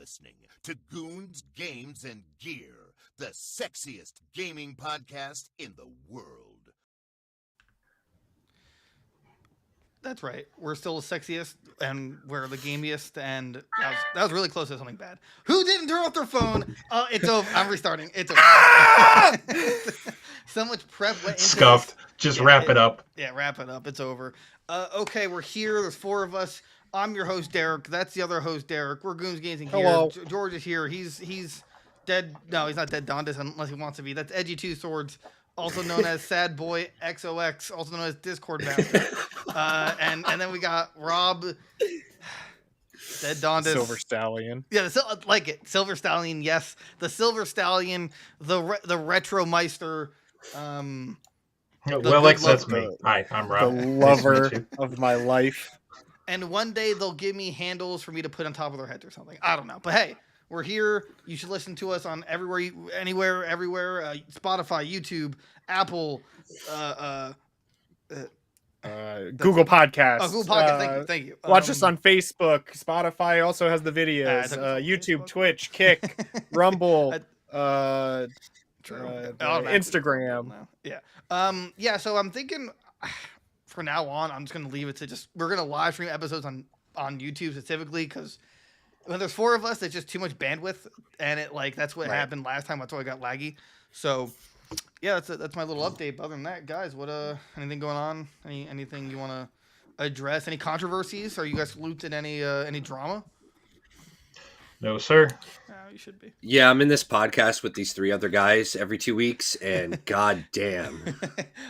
listening to Goons, Games, and Gear, the sexiest gaming podcast in the world. That's right. We're still the sexiest, and we're the gamiest, and that was really close to something bad. Who didn't turn off their phone? It's over. I'm restarting. It's over. So much prep went into Scuffed. this. Just wrap it up. Yeah, wrap it up. It's over. Okay, we're here. There's 4 of us. I'm your host, Derek. That's the other host, Derek. We're Goons, Games, and Gear. Hello. George is here. He's dead. No, he's not dead Dondis unless he wants to be. That's Edgy Two Swords, also known as Sad Boy XOX, also known as Discord Master. And then we got Rob, dead Dondis. Silver Stallion. Yeah, like it. Silver Stallion, yes. The Silver Stallion, the Retro Meister. Willix, that's me. Hi, I'm Rob. The lover of my life. And one day they'll give me handles for me to put on top of their heads or something. I don't know. But hey, we're here. You should listen to us on everywhere, Spotify, YouTube, Apple, Google Podcasts. Google Podcasts. Thank you. Watch us on Facebook. Spotify also has the videos. YouTube, Twitch, Kick, Rumble, Instagram. No. Yeah. Yeah. So I'm thinking, from now on, I'm just gonna leave it to we're gonna live stream episodes on YouTube specifically because when there's 4 of us, it's just too much bandwidth, and that's what happened last time. That's why I got laggy. So yeah, that's my little update. But other than that, guys, what anything going on? Anything you want to address? Any controversies? Are you guys looped in any drama? No, sir. No, you should be. Yeah, I'm in this podcast with these 3 other guys every 2 weeks, and goddamn,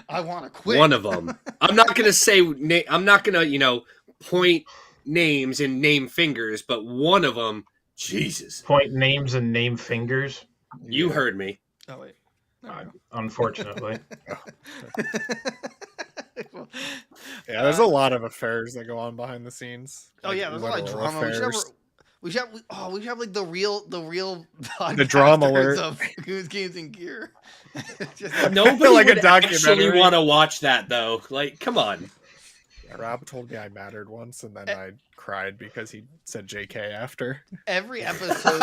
I want to quit. One of them. I'm not gonna say. I'm not gonna, point names and name fingers, but one of them, Jesus. Point names and name fingers. You heard me. Oh wait. Unfortunately. Yeah, there's a lot of affairs that go on behind the scenes. Oh yeah, there's a lot of drama. We should have like the real the drama alert of Goons, Games, and Gear. Nobody like would a documentary. actually want to watch that though. Like, come on. Yeah, Rob told me I mattered once, and then I cried because he said JK after. Every episode,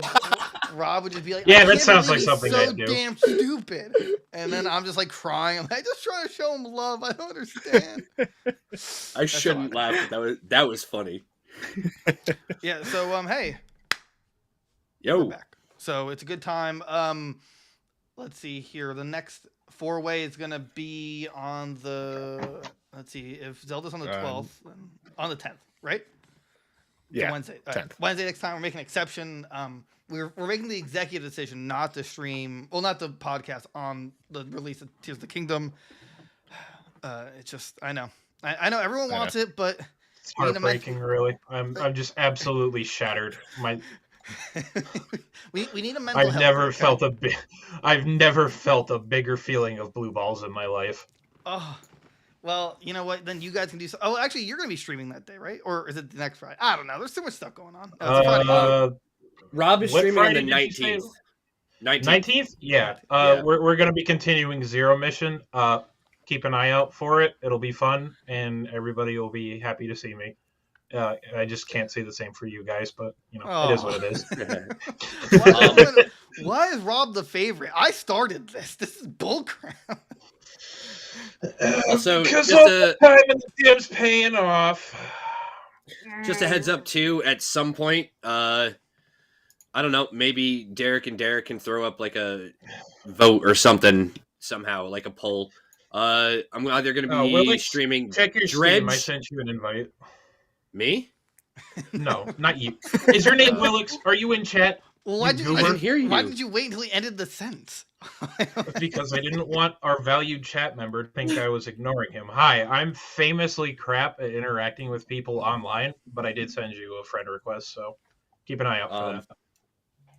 Rob would just be like, "Yeah, that sounds like something I do." Damn stupid. And then I'm just like crying. I'm like, just trying to show him love. I don't understand. I shouldn't laugh. But that was funny. Yeah. So hey. Yo. We're back. So it's a good time. Let's see here. The next 4-way is gonna be on the. Let's see if Zelda's on the 12th, then on the 10th, right? Yeah. So Wednesday. Right. Wednesday next time. We're making an exception. We're making the executive decision not to stream. Well, not the podcast on the release of Tears of the Kingdom. It's just I know everyone wants it, but it's heartbreaking. Really, I'm just absolutely shattered. we need a mental health. I've never felt a bigger feeling of blue balls in my life. Oh, well, you know what? Then you guys can do. Oh, actually, you're going to be streaming that day, right? Or is it the next Friday? I don't know. There's too much stuff going on. Rob is streaming on the 19th. 19th? Yeah. We're going to be continuing Zero Mission. Keep an eye out for it. It'll be fun, and everybody will be happy to see me. I just can't say the same for you guys, but it is what it is. Why is Rob the favorite? I started this. This is bullcrap. Also, because all the time in the gym's paying off. Just a heads up too. At some point, I don't know. Maybe Derek can throw up like a vote or something somehow, like a poll. I'm either going to be streaming. Check your Dredge. stream. I sent you an invite. Me? No, not you. Is your name Willix? Are you in chat? Well, I didn't hear you. Why did you wait until he ended the sentence? Because I didn't want our valued chat member to think I was ignoring him. Hi, I'm famously crap at interacting with people online, but I did send you a friend request, so keep an eye out for that.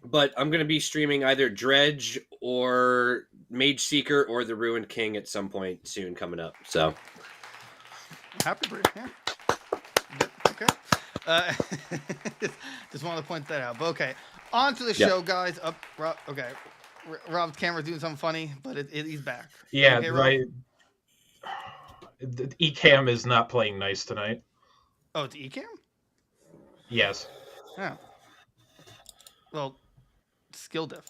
But I'm going to be streaming either Dredge or Mage Seeker or the Ruined King at some point soon coming up. So happy for you. Yeah. Okay. Just wanted to point that out. But okay, on to the show, guys. Okay. Rob's camera's doing something funny, but he's back. Yeah, okay, right. The Ecamm is not playing nice tonight. Oh, it's Ecamm? Yes. Yeah. well, skill diff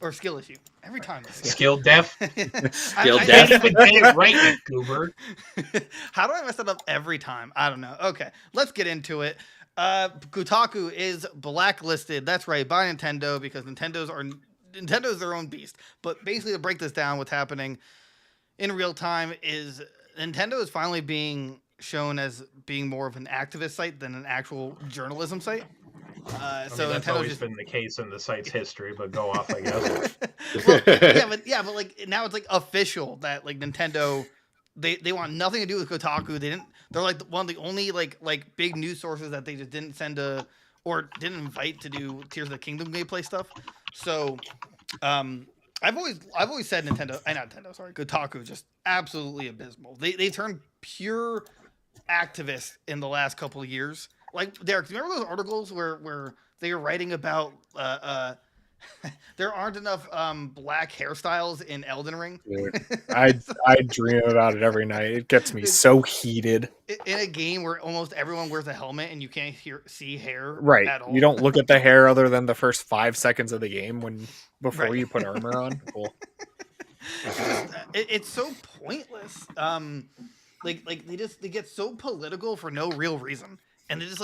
or skill issue every time. Skill def. Skill I def. Can't even get it right, you goober. How do I mess that up every time? I don't know. Okay, let's get into it. Kotaku is blacklisted. That's right, by Nintendo, because Nintendo's their own beast. But basically, to break this down, what's happening in real time is Nintendo is finally being shown as being more of an activist site than an actual journalism site. That's Nintendo's always been the case in the site's history, but go off, I guess. well, but like now it's like official that like Nintendo they want nothing to do with Kotaku. They're like one of the only like big news sources that they just didn't send or didn't invite to do Tears of the Kingdom gameplay stuff. So I've always said Kotaku just absolutely abysmal. They turned pure activists in the last couple of years. Like, Derek, do you remember those articles where they were writing about there aren't enough black hairstyles in Elden Ring? Dude, I dream about it every night. It gets me so heated. In a game where almost everyone wears a helmet and you can't see hair Right. at all. You don't look at the hair other than the first 5 seconds of the game before Right. you put armor on. Cool. It's so pointless. Like they get so political for no real reason. And they just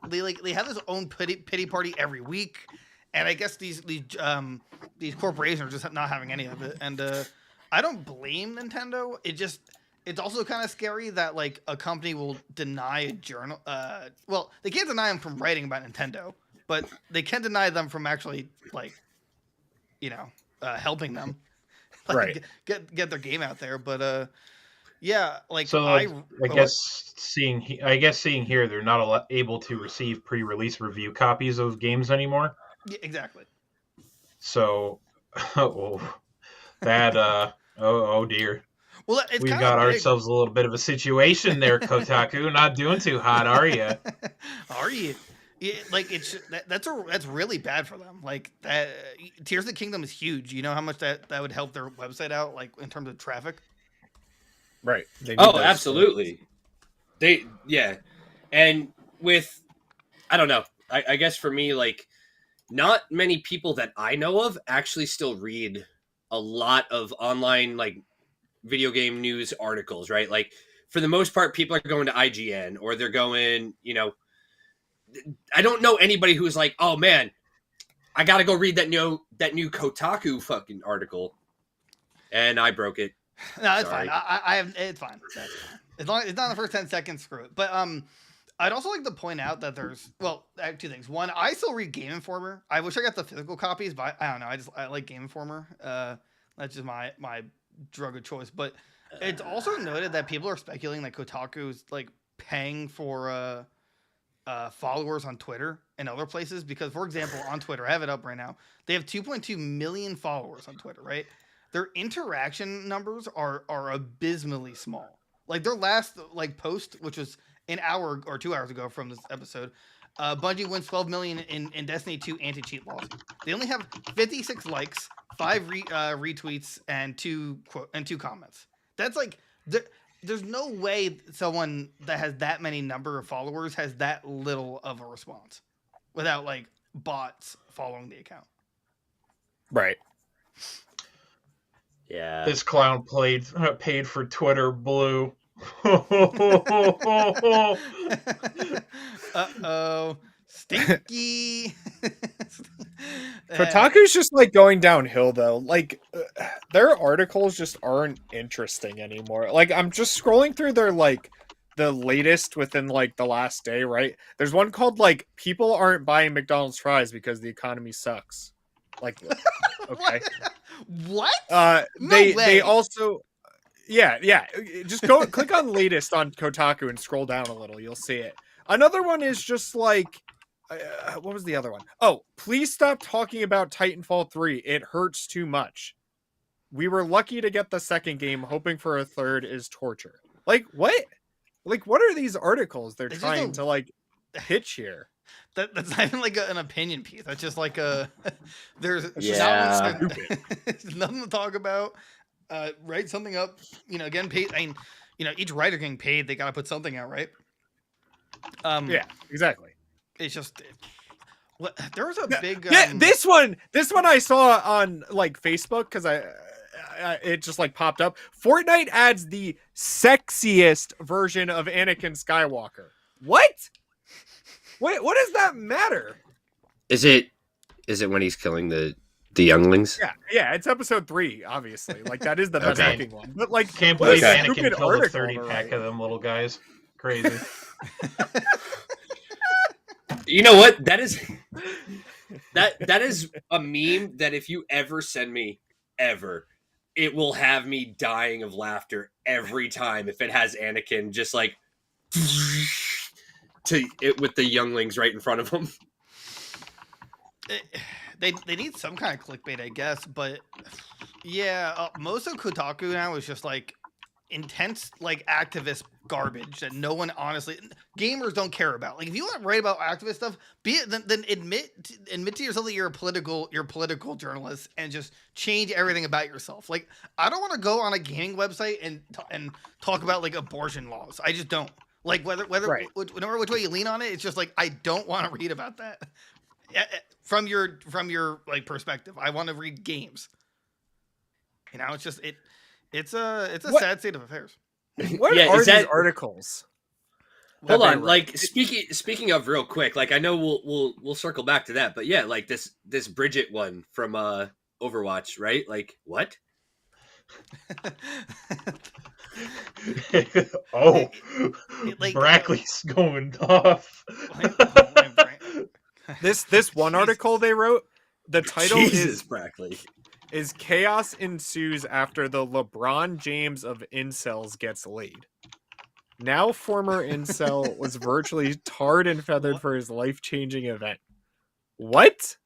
they have this own pity party every week, and I guess these corporations are just not having any of it. And I don't blame Nintendo. It's also kind of scary that like a company will deny a journal. Well, they can't deny them from writing about Nintendo, but they can deny them from actually helping them, Right. get their game out there. But yeah, like So I guess seeing here, they're not able to receive pre-release review copies of games anymore. Yeah, exactly. So, oh dear. Well, it's We've kinda got big. ourselves a little bit of a situation there, Kotaku. Not doing too hot, are you? Are you? Yeah, like that's really bad for them. Like that, Tears of the Kingdom is huge. You know how much that would help their website out, like in terms of traffic. Right. They need Oh, those absolutely. And with, I don't know. I guess for me, like, not many people that I know of actually still read a lot of online like video game news articles, right? Like, for the most part, people are going to IGN or they're going, I don't know anybody who's like, oh man, I got to go read that new Kotaku fucking article, and I broke it. No, it's Sorry. fine. I have it's fine. That's fine. As long as it's not the first 10 seconds, screw it. But I'd also like to point out that I have two things. One, I still read Game Informer. I wish I got the physical copies, but I don't know. I like Game Informer. That's just my drug of choice. But it's also noted that people are speculating that Kotaku is like paying for followers on Twitter and other places, because, for example, on Twitter, I have it up right now. They have 2.2 million followers on Twitter, right? Their interaction numbers are abysmally small. Like their last post, which was an hour or 2 hours ago from this episode, Bungie wins 12 million in Destiny 2 anti-cheat laws. They only have 56 likes, 5 retweets, and two comments. That's like there's no way someone that has that many number of followers has that little of a response without like bots following the account. Right. Yeah. This clown paid for Twitter Blue. Uh-oh. Stinky. Kotaku's just like going downhill though. Like their articles just aren't interesting anymore. Like I'm just scrolling through their like the latest within like the last day, right? There's one called like people aren't buying McDonald's fries because the economy sucks. Like okay. What? They also yeah. Just go click on latest on Kotaku and scroll down a little. You'll see it. Another one is just like what was the other one? Oh, please stop talking about Titanfall 3. It hurts too much. We were lucky to get the second game. Hoping for a third is torture. Like what? Like what are these articles they're trying to like pitch here? That's not even like an opinion piece. That's just like there's Yeah. there's nothing to talk about. Write something up. Again, paid. I mean, each writer getting paid, they got to put something out, right? Yeah, exactly. It's just There was a big this one I saw on like Facebook because I it just like popped up. Fortnite adds the sexiest version of Anakin Skywalker. What does that matter? Is it when he's killing the younglings? Yeah, it's episode 3, obviously. Like that is the best looking one. But like, Can't believe Okay. Anakin killed a 30-pack of them little guys. Crazy. You know what? That is a meme that if you ever send me, ever, it will have me dying of laughter every time if it has Anakin just like with the younglings right in front of him. They need some kind of clickbait, I guess, but yeah, most of Kotaku now is just like intense like activist garbage that no one honestly gamers don't care about. Like if you want to write about activist stuff, then admit to yourself that you're a political journalist and just change everything about yourself. Like I don't want to go on a gaming website and talk about like abortion laws. I just don't. Like whether whenever which way you lean on it, it's just like I don't want to read about that. From your like perspective, I want to read games. You know, it's just it's a sad state of affairs. What are these articles? Hold on, like speaking of real quick, like I know we'll circle back to that, but yeah, like this Bridget one from Overwatch, right? Like what? Brackley's going off. This one article they wrote, the title Jesus, Brackley. is Chaos Ensues After the LeBron James of Incels Gets Laid. Now former incel was virtually tarred and feathered for his life-changing event. What?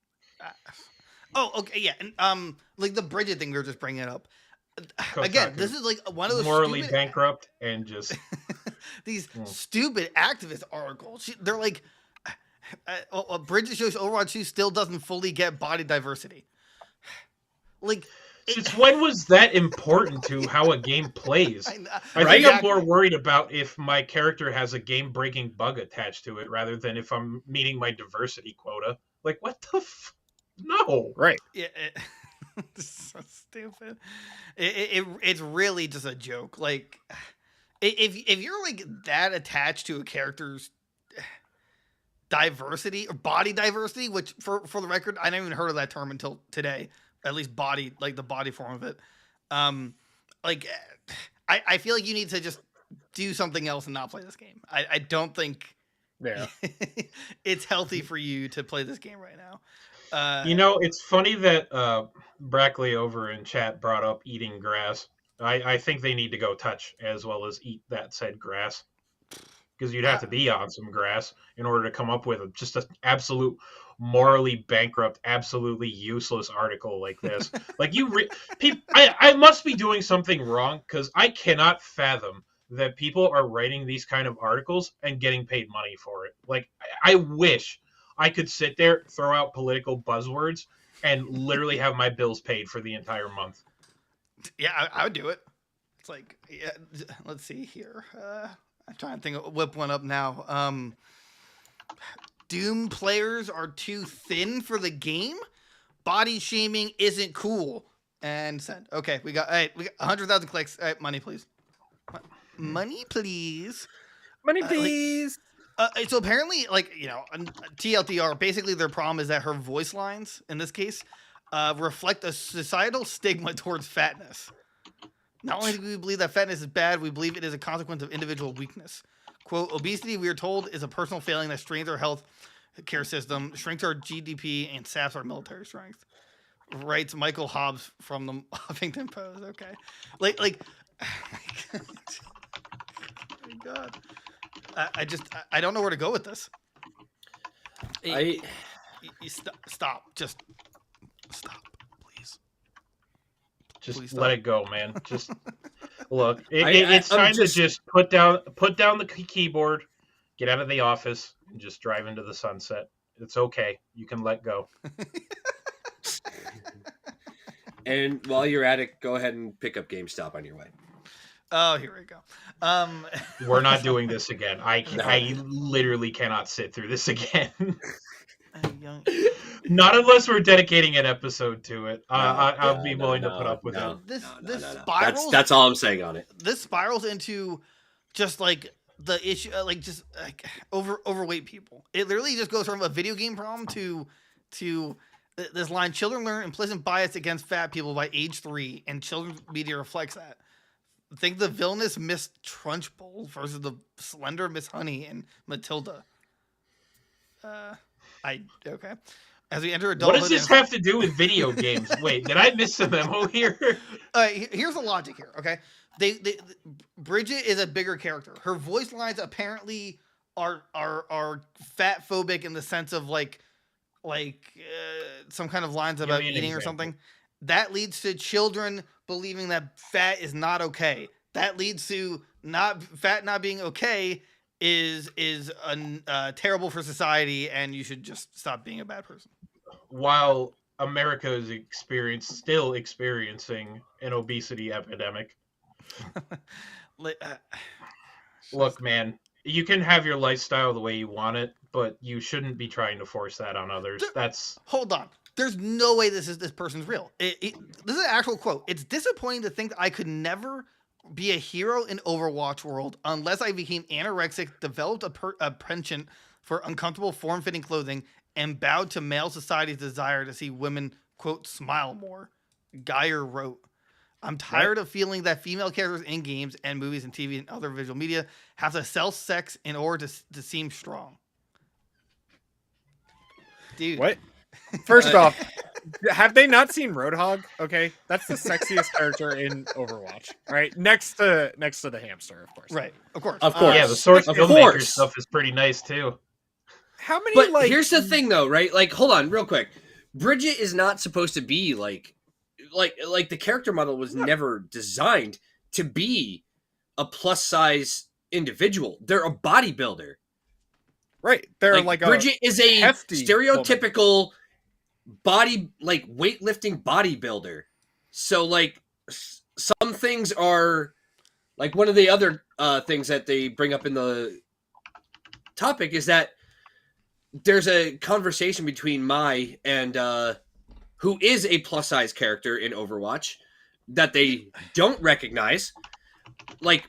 Oh, okay, yeah. And like the Bridget thing we were just bringing up. Again, this is like one of those morally stupid, bankrupt and just these stupid activist articles. They're like Bridget shows Overwatch 2 still doesn't fully get body diversity. Like, since when was that important to how a game plays? I think I'm more worried about if my character has a game-breaking bug attached to it rather than if I'm meeting my diversity quota. Like, what the no. Right. Yeah. This is so stupid. It's really just a joke. Like, if you're like that attached to a character's diversity or body diversity, which for the record, I never even heard of that term until today. At least body, like the body form of it. Like, I feel like you need to just do something else and not play this game. I don't think it's healthy for you to play this game right now. You know, it's funny that Brackley over in chat brought up eating grass. I think they need to go touch as well as eat that said grass. Because you'd have to be on some grass in order to come up with just an absolute morally bankrupt, absolutely useless article like this. Like I must be doing something wrong because I cannot fathom that people are writing these kind of articles and getting paid money for it. Like I wish I could sit there, throw out political buzzwords, and literally have my bills paid for the entire month. Yeah, I would do it. It's like, yeah, let's see here. I'm trying to think of whip one up now. Doom players are too thin for the game. Body shaming isn't cool. And send. Okay, we got 100,000 clicks. All right, money, please. Money, please. Money, please. So apparently, like, you know, TLDR, basically their problem is that her voice lines, in this case, reflect a societal stigma towards fatness. Not only do we believe that fatness is bad, we believe it is a consequence of individual weakness. Quote, obesity, we are told, is a personal failing that strains our health care system, shrinks our GDP, and saps our military strength. Writes Michael Hobbs from the Huffington Post. Okay. Like, oh my God. I don't know where to go with this. Stop. Just stop, please. Just let it go, man. Just look. It's time to just put down the keyboard, get out of the office, and just drive into the sunset. It's okay. You can let go. And while you're at it, go ahead and pick up GameStop on your way. Oh, here we go. We're not doing this again. I literally cannot sit through this again. Young... Not unless we're dedicating an episode to it. I'll be willing to put up with it. This spirals. That's all I'm saying on it. This spirals into just like the issue, overweight people. It literally just goes from a video game problem to this line: children learn implicit bias against fat people by age 3, and children's media reflects that. Think the villainous Miss Trunchbull versus the slender Miss Honey and Matilda. Okay. As we enter adulthood, what does this have to do with video games? Wait, did I miss a memo here? Here's the logic here. Okay, Bridget is a bigger character. Her voice lines apparently are fat phobic in the sense of like some kind of lines about eating or something. That leads to children believing that fat is not okay. That leads to fat not being okay is terrible for society, and you should just stop being a bad person. While America is still experiencing an obesity epidemic. Look, man, you can have your lifestyle the way you want it, but you shouldn't be trying to force that on others. Hold on. There's no way this person's real. This is an actual quote. It's disappointing to think that I could never be a hero in Overwatch world unless I became anorexic, developed a penchant for uncomfortable form-fitting clothing, and bowed to male society's desire to see women, quote, smile more. Geyer wrote, I'm tired of feeling that female characters in games and movies and TV and other visual media have to sell sex in order to seem strong. Dude. What? First off, have they not seen Roadhog? Okay, that's the sexiest character in Overwatch, right? Next to the hamster, of course. Right, of course. Yeah, the Source Filmmaker stuff is pretty nice too. How many? But here's the thing, though, right? Like, hold on, real quick. Bridget is not supposed to be like the character model was never designed to be a plus size individual. They're a bodybuilder. Right. They're like Bridget is a stereotypical weightlifting bodybuilder. So like some things are like one of the other things that they bring up in the topic is that there's a conversation between Mai and who is a plus size character in Overwatch that they don't recognize. Like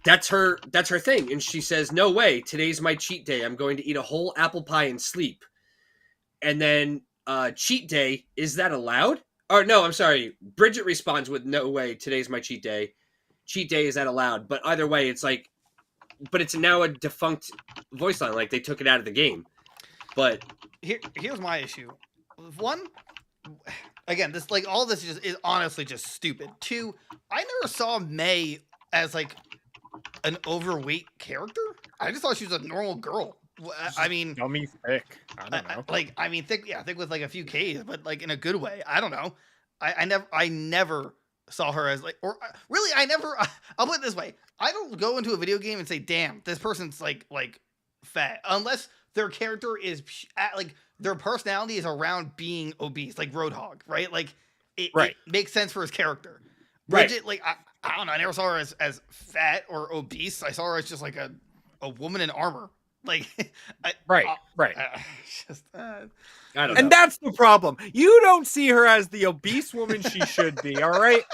that's her thing. And she says, no way, today's my cheat day. I'm going to eat a whole apple pie and sleep. And then cheat day, is that allowed? Or no, I'm sorry. Bridget responds with, no way, today's my cheat day. Cheat day, is that allowed? But either way, it's like, but it's now a defunct voice line. Like they took it out of the game. But here's my issue. One, again, this like all this is honestly just stupid. Two, I never saw May as like an overweight character. I just thought she was a normal girl. I mean, dummy thick. I don't know. Thick with like a few K's, but like in a good way. I don't know. I never saw her as like, or really, I'll put it this way: I don't go into a video game and say, "Damn, this person's like fat," unless their character is like their personality is around being obese, like Roadhog, right? Like it makes sense for his character. Bridget, like I don't know, I never saw her as fat or obese. I saw her as just like a woman in armor. Like right. Just I don't know. And that's the problem. You don't see her as the obese woman she should be, all right?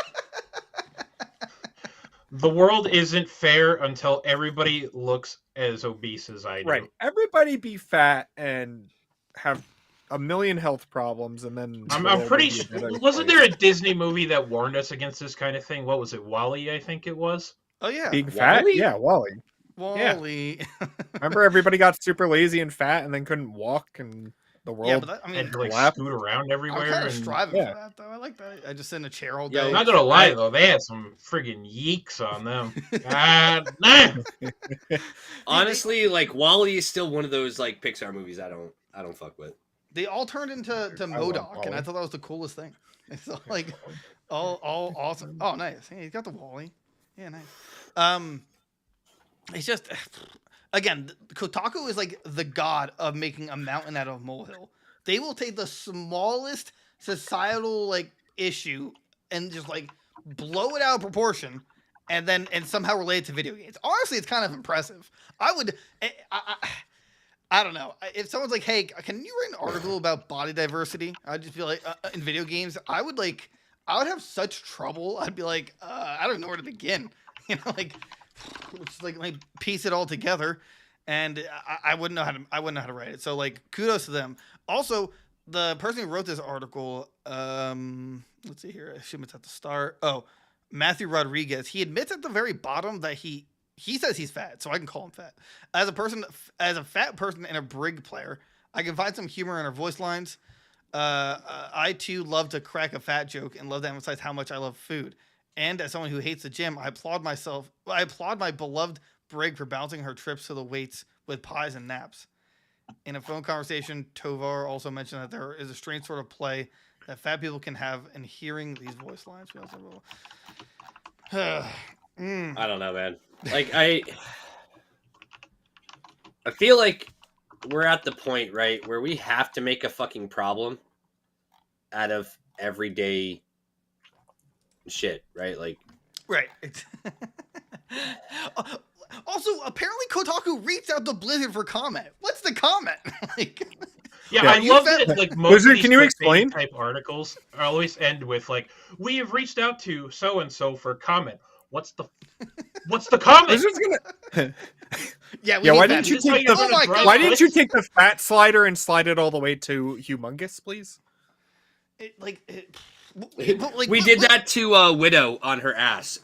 The world isn't fair until everybody looks as obese as I do. Right. Everybody be fat and have a million health problems, and then I'm pretty sure. Wasn't there a Disney movie that warned us against this kind of thing? What was it? WALL-E, I think it was. Oh yeah, being fat. WALL-E? Yeah, WALL-E. WALL-E. Yeah. Remember, everybody got super lazy and fat, and then couldn't walk, and the world. Yeah, but had to like scoot around everywhere. I'm kind of striving for that, though. I like that. I just sit in a chair all day. I'm not gonna lie though, they had some friggin' yeeks on them. Honestly, like WALL-E is still one of those like Pixar movies I don't fuck with. They all turned into MODOK, and I thought that was the coolest thing. It's like all awesome. Oh, nice. Hey, he's got the WALL-E. Yeah, nice. It's just, again, Kotaku is like the god of making a mountain out of a molehill. They will take the smallest societal like issue and just like blow it out of proportion, and somehow relate it to video games. Honestly, it's kind of impressive. I don't know. If someone's like, "Hey, can you write an article about body diversity?" I'd just be like, in video games, I would have such trouble. I'd be like, I don't know where to begin. You know, just like piece it all together, and I wouldn't know how to write it. So like, kudos to them. Also, the person who wrote this article, let's see here. I assume it's at the start. Oh, Matthew Rodriguez. He admits at the very bottom that he says he's fat, so I can call him fat. As a fat person and a Brig player, I can find some humor in her voice lines. I too love to crack a fat joke and love to emphasize how much I love food. And as someone who hates the gym, I applaud my beloved Brig for balancing her trips to the weights with pies and naps. In a phone conversation, Tovar also mentioned that there is a strange sort of play that fat people can have in hearing these voice lines. I don't know, man. Like I feel like we're at the point, right, where we have to make a fucking problem out of everyday shit, right? Like, right. Also, apparently Kotaku reached out to Blizzard for comment. What's the comment? I love that. Like, most Blizzard, of can these you explain? type articles always end with like, "We have reached out to so and so for comment." What's the comment? Blizzard's gonna. Yeah. Why didn't you take the? Oh my God. Why didn't you take the fat slider and slide it all the way to humongous, please? We did that to Widow on her ass.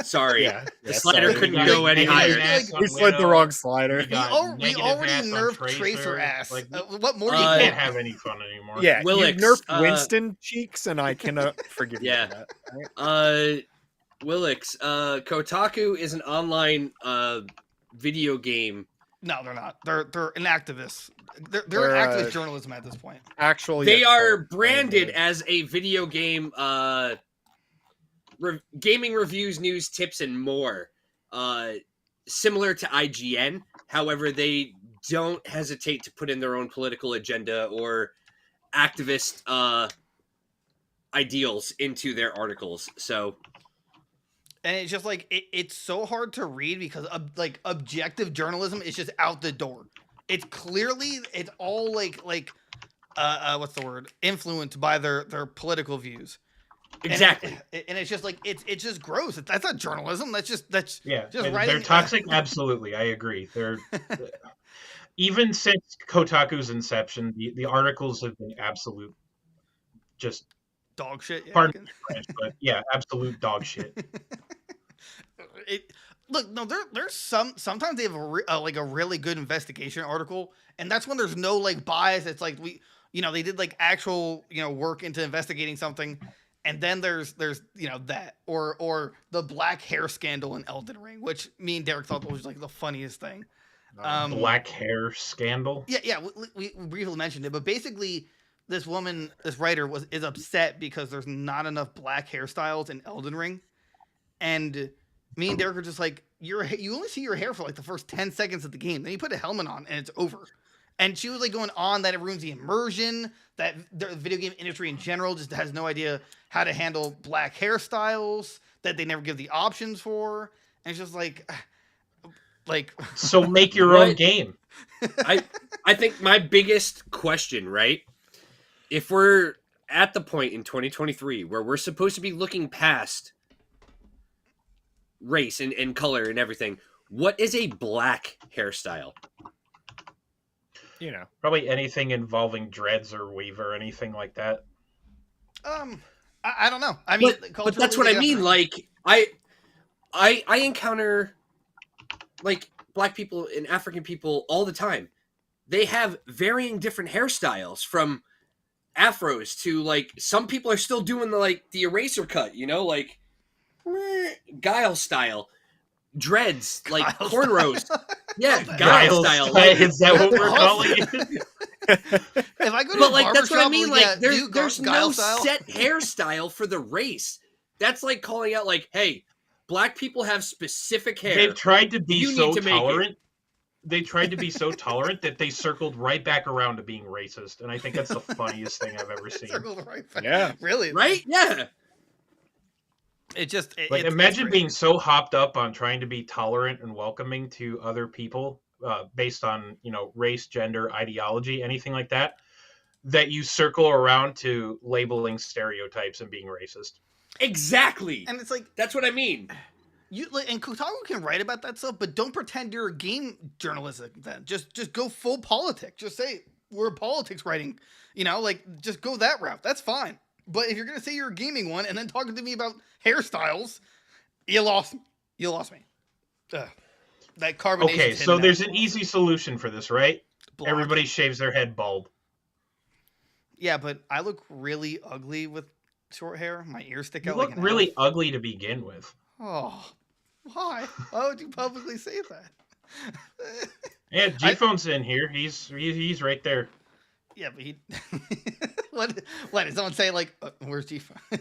Sorry, the slider couldn't go any higher. We slid the wrong slider. We already nerfed Tracer ass. Like, what more? you can't have any fun anymore. Yeah, Willix, you nerfed Winston cheeks, and I cannot forgive you for that. Right? Willix, Kotaku is an online video game. No, they're not. They're an activist. They're an activist journalism at this point. Actually, they are branded as a video game, gaming reviews, news, tips, and more. Similar to IGN. However, they don't hesitate to put in their own political agenda or activist ideals into their articles. So. And it's just like it's so hard to read because objective journalism is just out the door. It's all what's the word? Influenced by their political views. Exactly. And it's just like it's just gross. That's not journalism. That's just writing. They're toxic. Absolutely, I agree. They're even since Kotaku's inception, the articles have been absolute just dog shit. Yeah, pardon me, French, but yeah, absolute dog shit. There's sometimes they have a really good investigation article, and that's when there's no like bias. It's like they did like actual work into investigating something, and then there's that or the black hair scandal in Elden Ring, which me and Derek thought was like the funniest thing. Black hair scandal. Yeah, we briefly mentioned it, but basically this writer is upset because there's not enough black hairstyles in Elden Ring. And me and Derek are just like, you only see your hair for like the first 10 seconds of the game. Then you put a helmet on and it's over. And she was like going on that it ruins the immersion, that the video game industry in general just has no idea how to handle black hairstyles, that they never give the options for. And it's just like so make your own game. I think my biggest question, right? If we're at the point in 2023 where we're supposed to be looking past race and color and everything, what is a black hairstyle? Probably anything involving dreads or weave or anything like that. I don't know. I mean, but that's what I mean. Like I encounter like black people and African people all the time. They have varying different hairstyles, from afros to like some people are still doing the eraser cut, like Guile style, dreads, like Guile cornrows. Yeah, Guile style. Is that what we're calling it? If I go to a that's what I barbershop, mean. like There's Guile no style. set hairstyle for the race. That's like calling out like, hey, black people have specific hair. They've tried to be You so need to make tolerant. They tried to be so tolerant that they circled right back around to being racist, and I think that's the funniest thing I've ever seen. Circled right back. Yeah. Really? Right? Yeah. It just imagine being so hopped up on trying to be tolerant and welcoming to other people based on race, gender, ideology, anything like that, that you circle around to labeling stereotypes and being racist. Exactly. And it's like, that's what I mean. And Kotaku can write about that stuff, but don't pretend you're a game journalist then. Just go full politics. Just say we're politics writing, just go that route. That's fine. But if you're gonna say you're a gaming one and then talking to me about hairstyles, you lost me. That carbonation. Okay, so there's an easy solution for this, right? Blonde. Everybody shaves their head bald. Yeah, but I look really ugly with short hair. My ears stick You out. look like an really elf. ugly to begin with. Oh, why? Why would you publicly say that? Yeah, G-Phone's in here. He's right there. Yeah, but he. What did someone say? Like, where's G-Phone?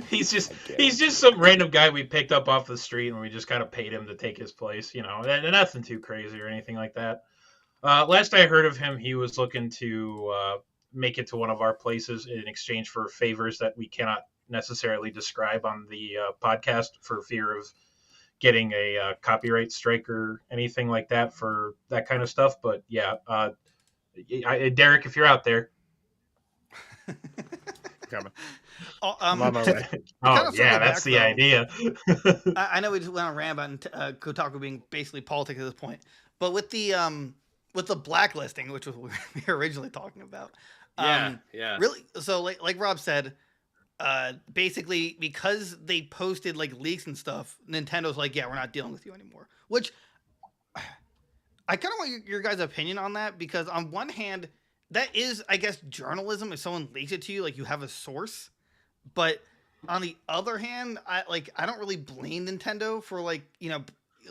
He's just some random guy we picked up off the street, and we just kind of paid him to take his place. Nothing too crazy or anything like that. Last I heard of him, he was looking to make it to one of our places in exchange for favors that we cannot necessarily describe on the podcast for fear of getting a copyright strike or anything like that for that kind of stuff. But yeah, Derek, if you're out there. Coming. On my way. Yeah, that's the idea. I know we just went on a rant about Kotaku being basically politics at this point, but with the blacklisting, which was what we were originally talking about. Yeah. Really, so like Rob said, basically because they posted like leaks and stuff, Nintendo's like, yeah, we're not dealing with you anymore. Which I kind of want your guys' opinion on that, because on one hand, that is, I guess, journalism. If someone leaks it to you, like you have a source. But on the other hand, I don't really blame Nintendo for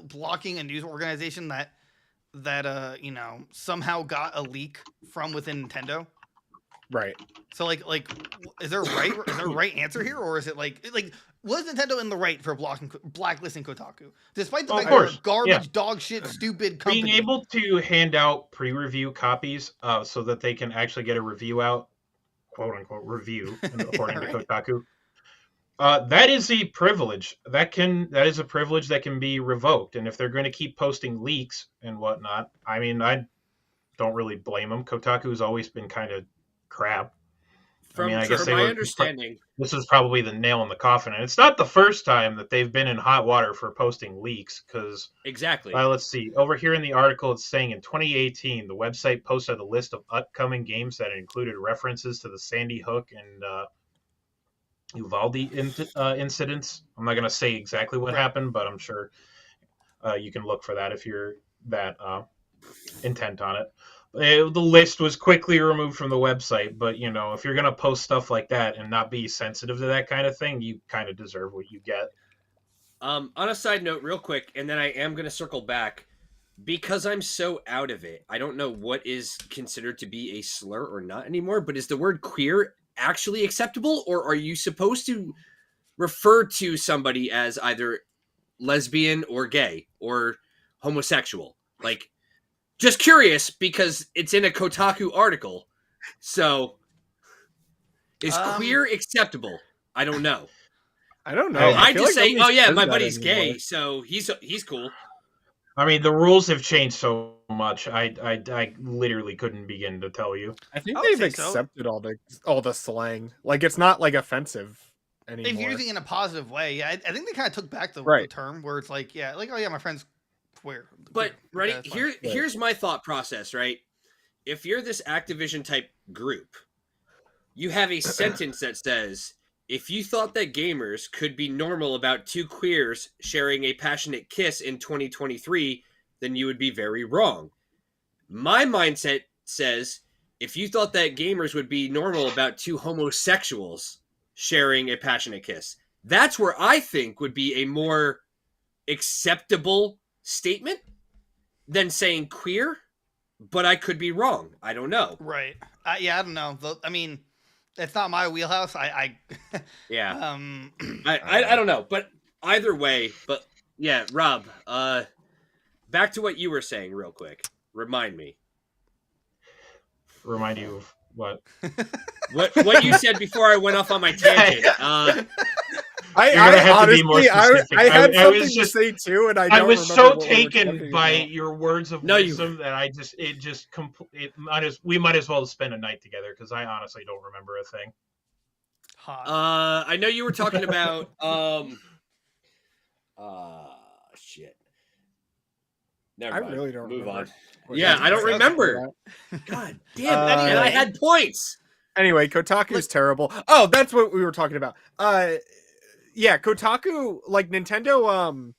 blocking a news organization that somehow got a leak from within Nintendo. Right. So is there a right answer here, or is it was Nintendo in the right for blacklisting Kotaku, despite the fact they're a garbage, dog shit, stupid company? Being able to hand out pre-review copies so that they can actually get a review out, quote unquote review, according to Kotaku. That is a privilege. That is a privilege that can be revoked. And if they're going to keep posting leaks and whatnot, I mean, I don't really blame them. Kotaku's always been kind of crap. From my understanding, this is probably the nail in the coffin, and it's not the first time that they've been in hot water for posting leaks. Because exactly, let's see, over here in the article, it's saying in 2018, the website posted a list of upcoming games that included references to the Sandy Hook and Uvalde incidents. I'm not going to say exactly what happened, but I'm sure you can look for that if you're that intent on it. The list was quickly removed from the website, but if you're going to post stuff like that and not be sensitive to that kind of thing, you kind of deserve what you get. On a side note, real quick, and then I am going to circle back, because I'm so out of it, I don't know what is considered to be a slur or not anymore, but is the word queer actually acceptable, or are you supposed to refer to somebody as either lesbian or gay or homosexual? Just curious, because it's in a Kotaku article. So, is queer acceptable? I don't know. I don't know. I just say, oh yeah, my buddy's gay, so he's cool. I mean, the rules have changed so much. I literally couldn't begin to tell you. I think they've accepted all the slang. It's not offensive anymore. They're using it in a positive way. Yeah, I think they kind of took back the term where it's oh yeah, my friend's queer. But ready, here's my thought process, right? If you're this Activision type group, you have a sentence that says, if you thought that gamers could be normal about two queers sharing a passionate kiss in 2023, then you would be very wrong. My mindset says, if you thought that gamers would be normal about two homosexuals sharing a passionate kiss, that's where I think would be a more acceptable statement than saying queer, but I could be wrong. I don't know. Right. Yeah, I don't know. I mean, it's not my wheelhouse. Yeah. I don't know, but either way, but yeah, Rob, back to what you were saying real quick. Remind me. Remind you of what? What you said before I went off on my tangent. You're gonna have to be more honestly, specific. I had something was to just, say too, and I I don't was remember so what we were taken talking by about. your words of No, you- wisdom that we might as well spend a night together because I honestly don't remember a thing. Hot. I know you were talking about shit. Never I mind. really don't Move remember. on. Yeah, I don't remember. God damn it. And I had points. Anyway, Kotaku's terrible. Oh, that's what we were talking about. Yeah, Kotaku, like Nintendo,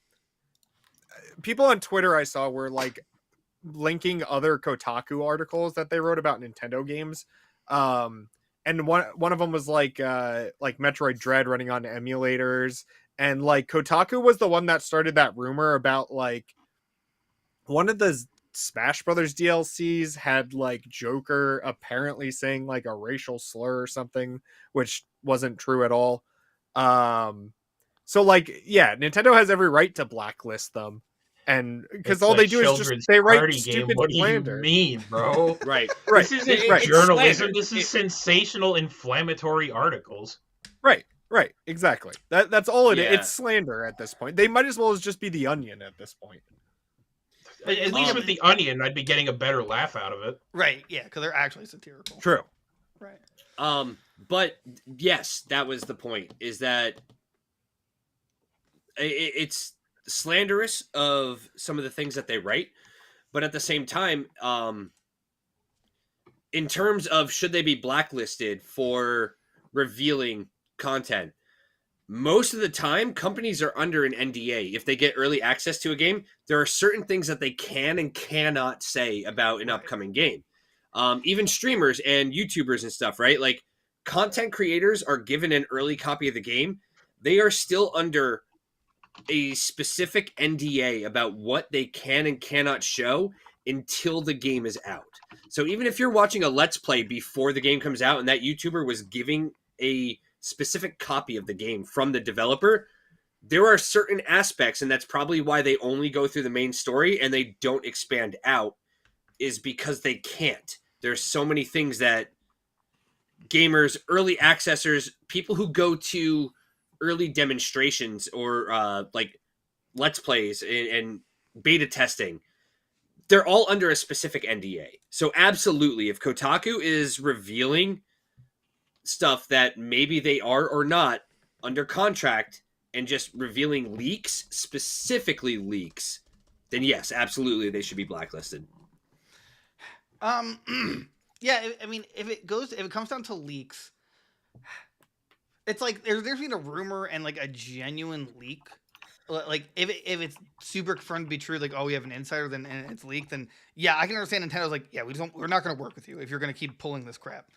people on Twitter I saw were like linking other Kotaku articles that they wrote about Nintendo games. And one of them was like Metroid Dread running on emulators, and like Kotaku was the one that started that rumor about like one of the Smash Brothers DLCs had like Joker apparently saying like a racial slur or something, which wasn't true at all. So like, yeah, Nintendo has every right to blacklist them, and because all they do is just they write stupid What do slander. you mean, bro? Right. Right. This isn't Right. journalism. Slander. This is sensational, inflammatory articles. Right, exactly. That's all it is. Yeah. It's slander at this point. They might as well just be the Onion at this point. At least with the Onion, I'd be getting a better laugh out of it. Right, yeah, because they're actually satirical. True. Right. But yes, that was the point. Is that it's slanderous of some of the things that they write, but at the same time, in terms of should they be blacklisted for revealing content, most of the time companies are under an NDA. If they get early access to a game, there are certain things that they can and cannot say about an upcoming game. Even streamers and YouTubers and stuff, right? Like content creators are given an early copy of the game. They are still under a specific NDA about what they can and cannot show until the game is out. So even if you're watching a Let's Play before the game comes out and that YouTuber was giving a specific copy of the game from the developer, there are certain aspects, and that's probably why they only go through the main story and they don't expand out, is because they can't. There's so many things that gamers, early accessors, people who go to early demonstrations or like Let's Plays and beta testing, they're all under a specific NDA. So absolutely, if Kotaku is revealing stuff that maybe they are or not under contract and just revealing leaks, specifically leaks, then yes, absolutely they should be blacklisted. Yeah, I mean, if it comes down to leaks, it's like there's been a rumor and like a genuine leak. Like if it's super confirmed to be true, like, oh, we have an insider, then and it's leaked, then yeah, I can understand Nintendo's like, yeah, we're not going to work with you if you're going to keep pulling this crap.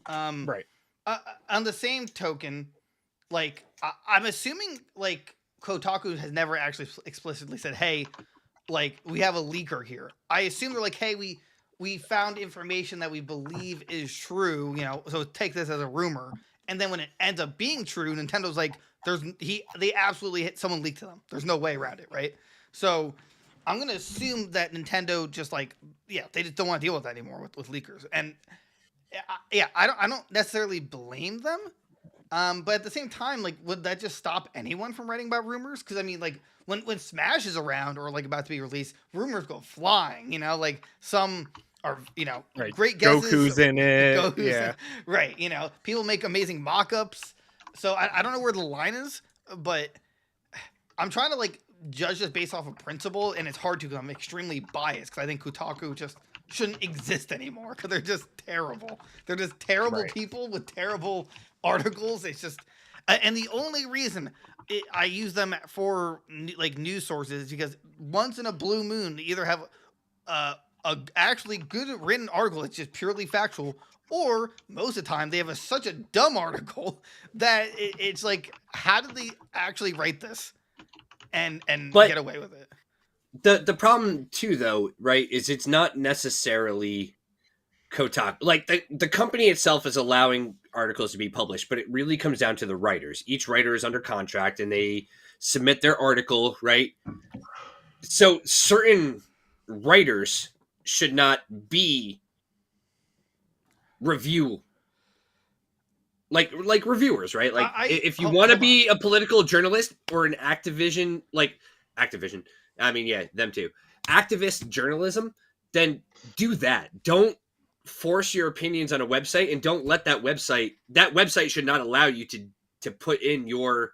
Right. On the same token, like I'm assuming like Kotaku has never actually explicitly said, hey, like we have a leaker here. I assume they're like, hey, we found information that we believe is true, you know, so take this as a rumor. And then when it ends up being true, Nintendo's like, they absolutely hit someone leaked to them. There's no way around it, right? So I'm gonna assume that Nintendo just like, yeah, they just don't want to deal with that anymore with leakers. And yeah, I don't necessarily blame them. But at the same time, like, would that just stop anyone from writing about rumors? Because I mean, like, when Smash is around or like about to be released, rumors go flying. You know, like some are, you know, Right. great guesses. Goku's in it. Goku's Yeah. right. You know, people make amazing mock-ups. So I don't know where the line is, but I'm trying to like judge this based off of principle, and it's hard to because I'm extremely biased because I think Kotaku just shouldn't exist anymore because they're just terrible. They're just terrible people with terrible articles. It's just, and the only reason I use them for like news sources is because once in a blue moon, they either have a actually good written article that's just purely factual, or most of the time they have such a dumb article that it's like, how did they actually write this and get away with it? The problem too, though, right, is it's not necessarily Kotaku. Like the company itself is allowing articles to be published, but it really comes down to the writers. Each writer is under contract and they submit their article, right? So certain writers should not be review like reviewers, right? Like if you oh, want to hold be a political journalist or an Activision, I mean, yeah, them too. Activist journalism, then do that. Don't force your opinions on a website, and don't let that website should not allow you to put in your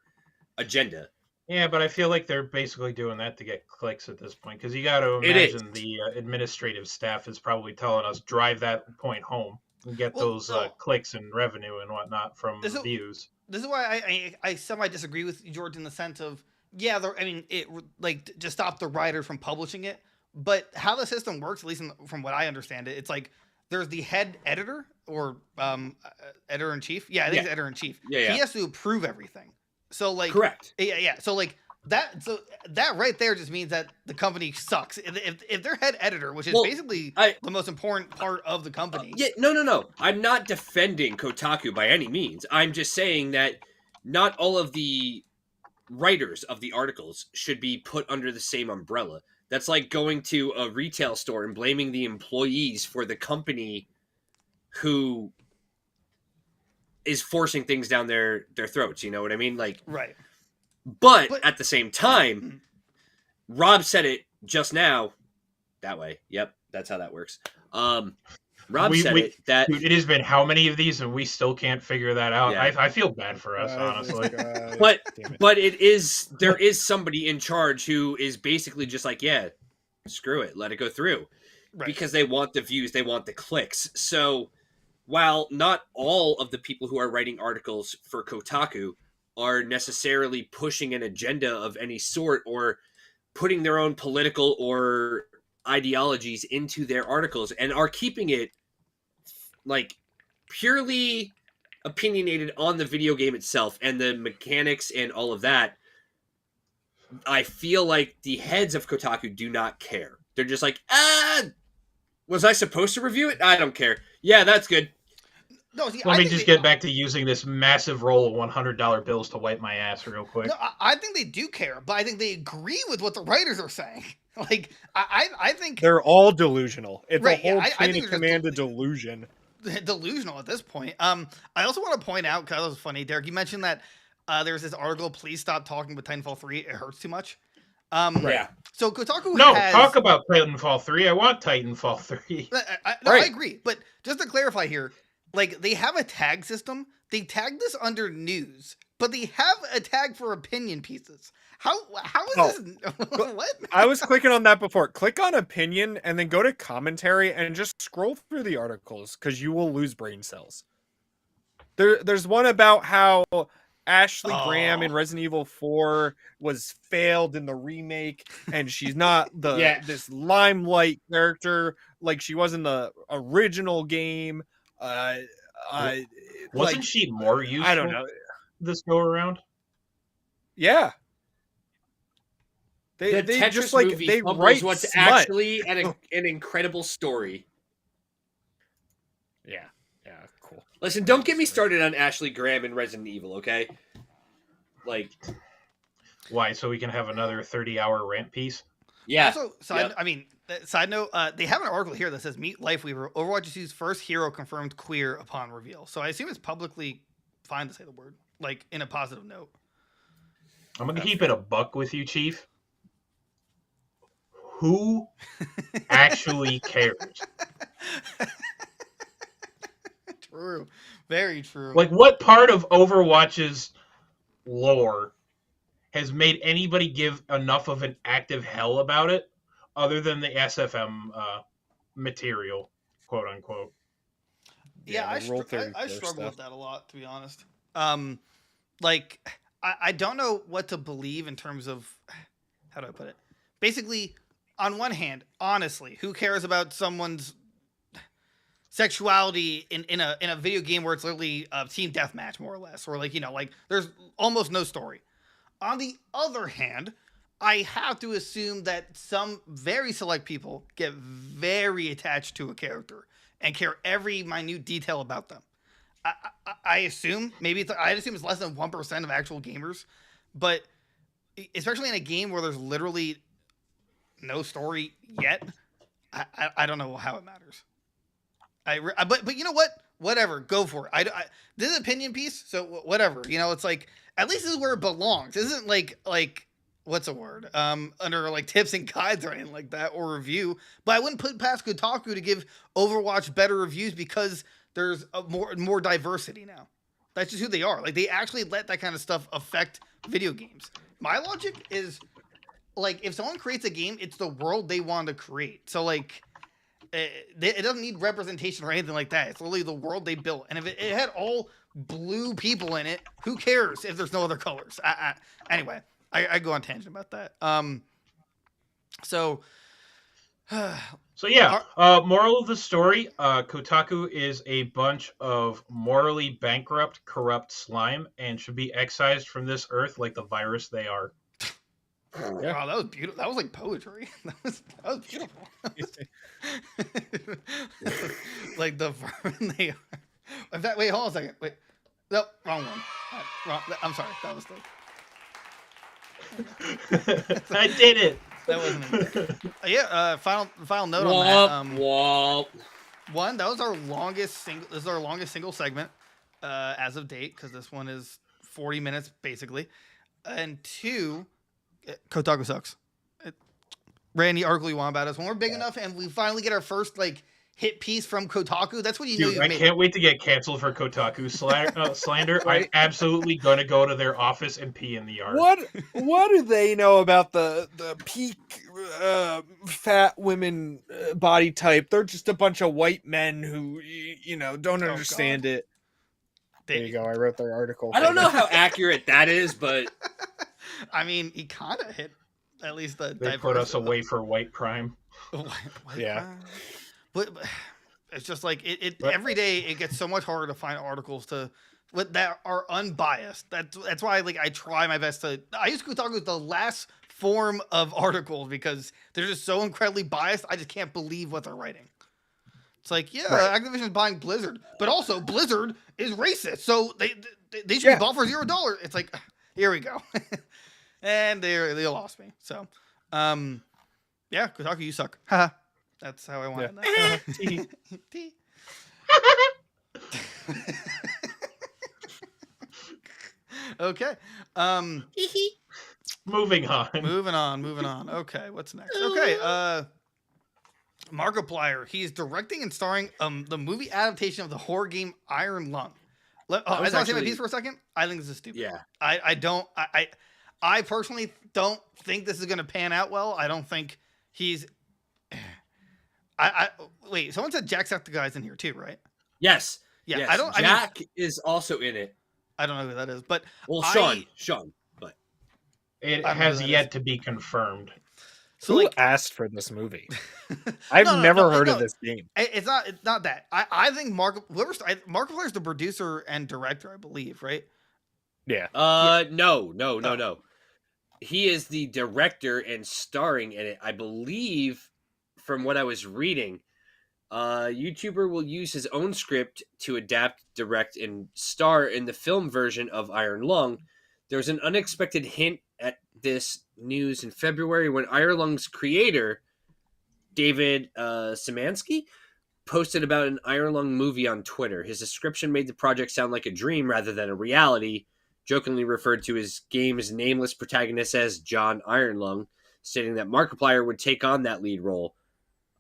agenda. Yeah, but I feel like they're basically doing that to get clicks at this point, because you got to It is. imagine the administrative staff is probably telling us drive that point home and get those clicks and revenue and whatnot from views. This is why I semi disagree with George in the sense of, yeah, I mean, it like just stop the writer from publishing it, but how the system works, at least from what I understand it, it's like there's the head editor or editor in chief. Yeah, I think it's editor in chief. Yeah. He has to approve everything. So like, correct. Yeah. So like that right there just means that the company sucks. If their head editor, which is basically the most important part of the company. No. I'm not defending Kotaku by any means. I'm just saying that not all of the writers of the articles should be put under the same umbrella. That's like going to a retail store and blaming the employees for the company who is forcing things down their throats. You know what I mean? Like, right. But at the same time, Rob said it just now that way. Yep, that's how that works. Rob said it that dude, it has been how many of these and we still can't figure that out. Yeah. I feel bad for us, honestly. But there is somebody in charge who is basically just like, yeah, screw it, let it go through. Right. Because they want the views, they want the clicks. So while not all of the people who are writing articles for Kotaku are necessarily pushing an agenda of any sort or putting their own political or ideologies into their articles and are keeping it like purely opinionated on the video game itself and the mechanics and all of that, I feel like the heads of Kotaku do not care. They're just like, was I supposed to review it? I don't care. Yeah, that's good. No, see, Let me just get back to using this massive roll of $100 bills to wipe my ass real quick. No, I think they do care, but I think they agree with what the writers are saying. Like, I think they're all delusional. It's right, a whole chain of command of delusion. Delusional at this point. I also want to point out, because that was funny, Derek, you mentioned that there's this article, please stop talking about Titanfall 3, it hurts too much. Yeah. So Kotaku talk about Titanfall 3. I want Titanfall 3. I agree, but just to clarify here, like, they have a tag system. They tag this under news, but they have a tag for opinion pieces. How is this? What? I was clicking on that before. Click on opinion and then go to commentary and just scroll through the articles because you will lose brain cells. There's one about how Ashley Graham in Resident Evil 4 was failed in the remake, and she's not this limelight character like she was in the original game. Wasn't she more useful? I don't know. This go around. Yeah. The Tetris just like movie they write write what's smut. actually an incredible story. Yeah, cool. Listen, don't get me started on Ashley Graham in Resident Evil, okay? Like, why? So we can have another 30-hour rant piece? Yeah. Also, side note, they have an article here that says Meet Lifeweaver, Overwatch 2's first hero confirmed queer upon reveal. So I assume it's publicly fine to say the word, like, in a positive note. I'm going to keep it a buck with you, Chief. Who actually cares? True. Very true. Like, what part of Overwatch's lore has made anybody give enough of an active hell about it other than the SFM material, quote unquote? Yeah, I struggle with that a lot, to be honest. Like, I don't know what to believe in terms of, how do I put it? Basically, on one hand, honestly, who cares about someone's sexuality in a video game where it's literally a team deathmatch, more or less, or like, like there's almost no story. On the other hand, I have to assume that some very select people get very attached to a character and care every minute detail about them. I assume I'd assume it's less than 1% of actual gamers, but especially in a game where there's literally no story yet, I don't know how it matters. But you know what? Whatever, go for it. This is an opinion piece, so whatever. You know, it's like at least this is where it belongs. This isn't like what's a word? Under like tips and guides or anything like that or review. But I wouldn't put past Kotaku to give Overwatch better reviews because there's more diversity now. That's just who they are. Like they actually let that kind of stuff affect video games. My logic is like if someone creates a game, it's the world they want to create. So like it doesn't need representation or anything like that. It's literally the world they built. And if it had all blue people in it, who cares if there's no other colors? Anyway, I go on tangent about that. So yeah, moral of the story, Kotaku is a bunch of morally bankrupt, corrupt slime and should be excised from this earth like the virus they are. Yeah. Wow, that was beautiful. That was like poetry. That was beautiful. Like the vermin they are. In fact, wait, hold on a second. Wait. Nope, wrong one. Wrong. I'm sorry. That was the... I did it. That wasn't it. Yeah, final note on that. One, that was our longest single. This is our longest single segment as of date because this one is 40 minutes basically. And two, Kotaku sucks. Randy, article you want about us when we're big enough and we finally get our first like hit piece from Kotaku. That's when you know. I can't wait to get canceled for Kotaku slander. Right? I'm absolutely gonna go to their office and pee in the yard. What do they know about the peak fat women body type? They're just a bunch of white men who don't understand it. There you go. I wrote their article. I don't know how accurate that is, but I mean, he kind of hit at least the. They put us away for white prime. Yeah. But it's just like every day it gets so much harder to find articles that are unbiased. That's why like I try my best to. I use Kotaku as the last form of articles because they're just so incredibly biased. I just can't believe what they're writing. It's like Activision's buying Blizzard, but also Blizzard is racist, so they should be bought for $0. It's like here we go, and they lost me. So Kotaku, you suck. Haha. That's how I wanted that. Okay. Moving on. Okay, what's next? Okay. Markiplier. He's directing and starring the movie adaptation of the horror game Iron Lung. I just want to say my piece for a second. I think this is stupid. Yeah. I personally don't think this is going to pan out well. I don't think he's. Wait. Someone said Jacksepticeye's in here too, right? Yes. Yeah. Yes. Jack is also in it. I don't know who that is, but Sean, but it has yet to be confirmed. So who asked for this movie? I've never heard of this game. It's not that. I think Markiplier's the producer and director, I believe, right? Yeah. No. He is the director and starring in it, I believe. From what I was reading, YouTuber will use his own script to adapt, direct, and star in the film version of Iron Lung. There was an unexpected hint at this news in February when Iron Lung's creator, David Szymanski, posted about an Iron Lung movie on Twitter. His description made the project sound like a dream rather than a reality, jokingly referred to his game's nameless protagonist as John Iron Lung, stating that Markiplier would take on that lead role.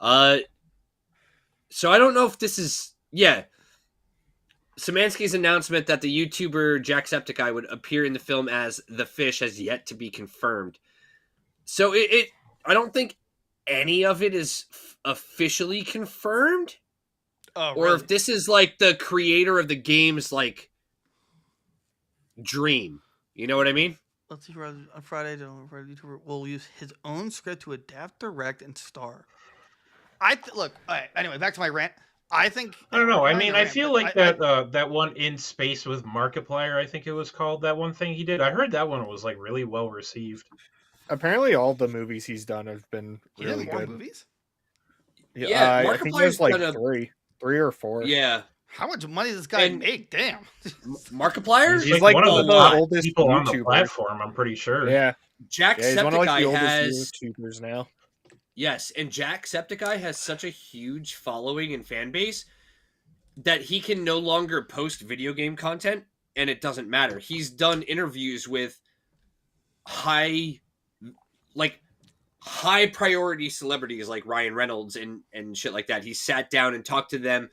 So I don't know if this is... Yeah. Szymanski's announcement that the YouTuber Jacksepticeye would appear in the film as The Fish has yet to be confirmed. So I don't think any of it is officially confirmed. Oh, or really? if this is like the creator of the game's like dream. You know what I mean? Let's see. On Friday, YouTuber will use his own script to adapt, direct, and star. Look. All right, anyway, back to my rant. I think I don't know. I mean, I feel like that one In Space with Markiplier, I think it was called, that one thing he did. I heard that one was like really well received. Apparently, all the movies he's done have been really good. Movies? Yeah, I think there's like three or four. Yeah. How much money does this guy make? Damn. Markiplier? He's like one of the oldest people on the platform, I'm pretty sure. Yeah. Jacksepticeye he's one of like the oldest YouTubers now. Yes, and Jacksepticeye has such a huge following and fan base that he can no longer post video game content, and it doesn't matter. He's done interviews with high priority celebrities like Ryan Reynolds and shit like that. He sat down and talked to them,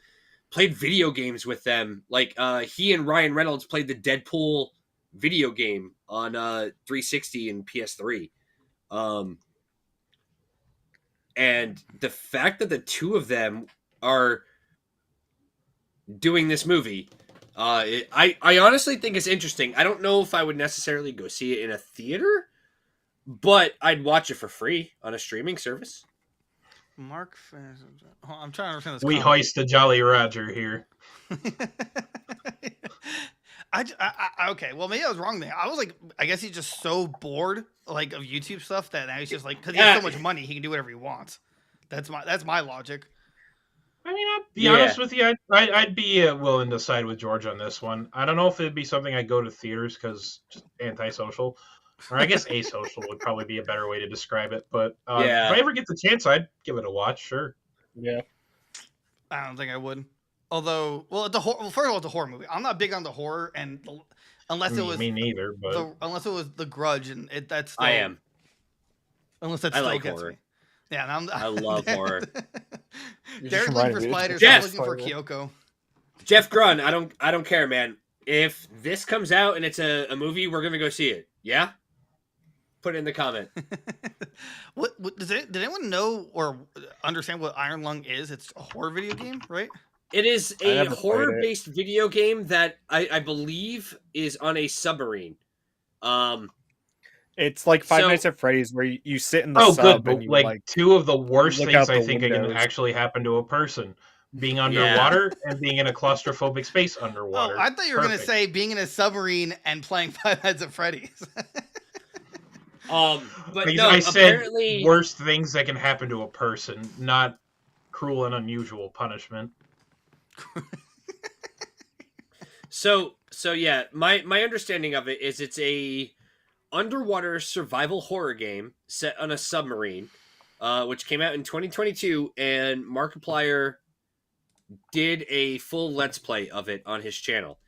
played video games with them. Like he and Ryan Reynolds played the Deadpool video game on 360 and PS3. And the fact that the two of them are doing this movie, I honestly think it's interesting. I don't know if I would necessarily go see it in a theater, but I'd watch it for free on a streaming service. Mark, I'm trying to understand this. We hoist the Jolly Roger here. Okay, well maybe I was wrong there. I was like, I guess he's just so bored like of YouTube stuff that now he's just like, because he has so much money, he can do whatever he wants. That's my logic. I mean, I'll be honest with you, I'd be willing to side with George on this one. I don't know if it'd be something I'd go to theaters because just antisocial, or I guess asocial would probably be a better way to describe it. But if I ever get the chance, I'd give it a watch. Sure. Yeah. I don't think I would. Although, well, first of all, it's a horror movie. I'm not big on the horror, and unless it was me neither. But unless it was The Grudge, and that's still, I am. Unless that's I still like gets horror. me. Yeah, and I love horror. Derek's looking for spiders. Jeff! I'm looking for Kyoko. Jeff Grun, I don't care, man. If this comes out and it's a movie, we're gonna go see it. Yeah. Put it in the comment. What did anyone know or understand what Iron Lung is? It's a horror video game, right? It is a horror-based video game that I believe is on a submarine. It's like Five Nights at Freddy's, where you sit in the sub good. and you like two of the worst things I think windows. can actually happen to a person: being underwater and being in a claustrophobic space underwater. Oh, I thought you were going to say being in a submarine and playing Five Nights at Freddy's. But because no, I said apparently worst things that can happen to a person, not cruel and unusual punishment. So yeah, my understanding of it is it's a underwater survival horror game set on a submarine, which came out in 2022, and Markiplier did a full Let's Play of it on his channel.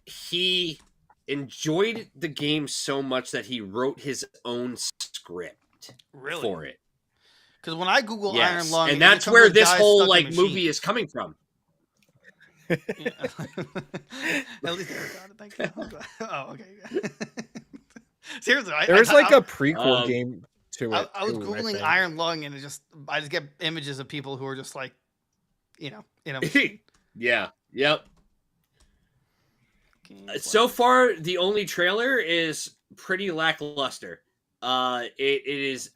He enjoyed the game so much that he wrote his own script for it. Because when I Google Iron Lung, and that's where this whole movie is coming from. At least I got it. Thank you. Oh, okay. Seriously, there's like a prequel game to it. I was Googling Iron Lung, and I just get images of people who are just like, yeah, yep. So far, the only trailer is pretty lackluster. It is.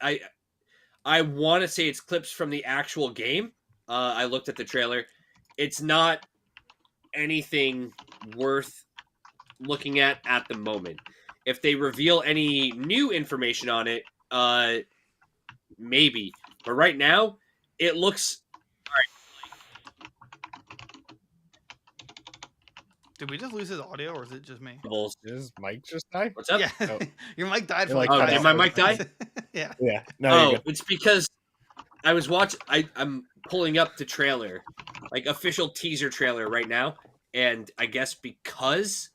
I want to say it's clips from the actual game. I looked at the trailer. It's not anything worth looking at the moment. If they reveal any new information on it, maybe. But right now, it looks... Did we just lose his audio, or is it just me? Did his mic just die? What's up? Yeah. Oh. Your mic died for Like, like did my mic die? Yeah. Yeah. No, it's because I was watching... I'm pulling up the trailer, like official teaser trailer right now, and I guess because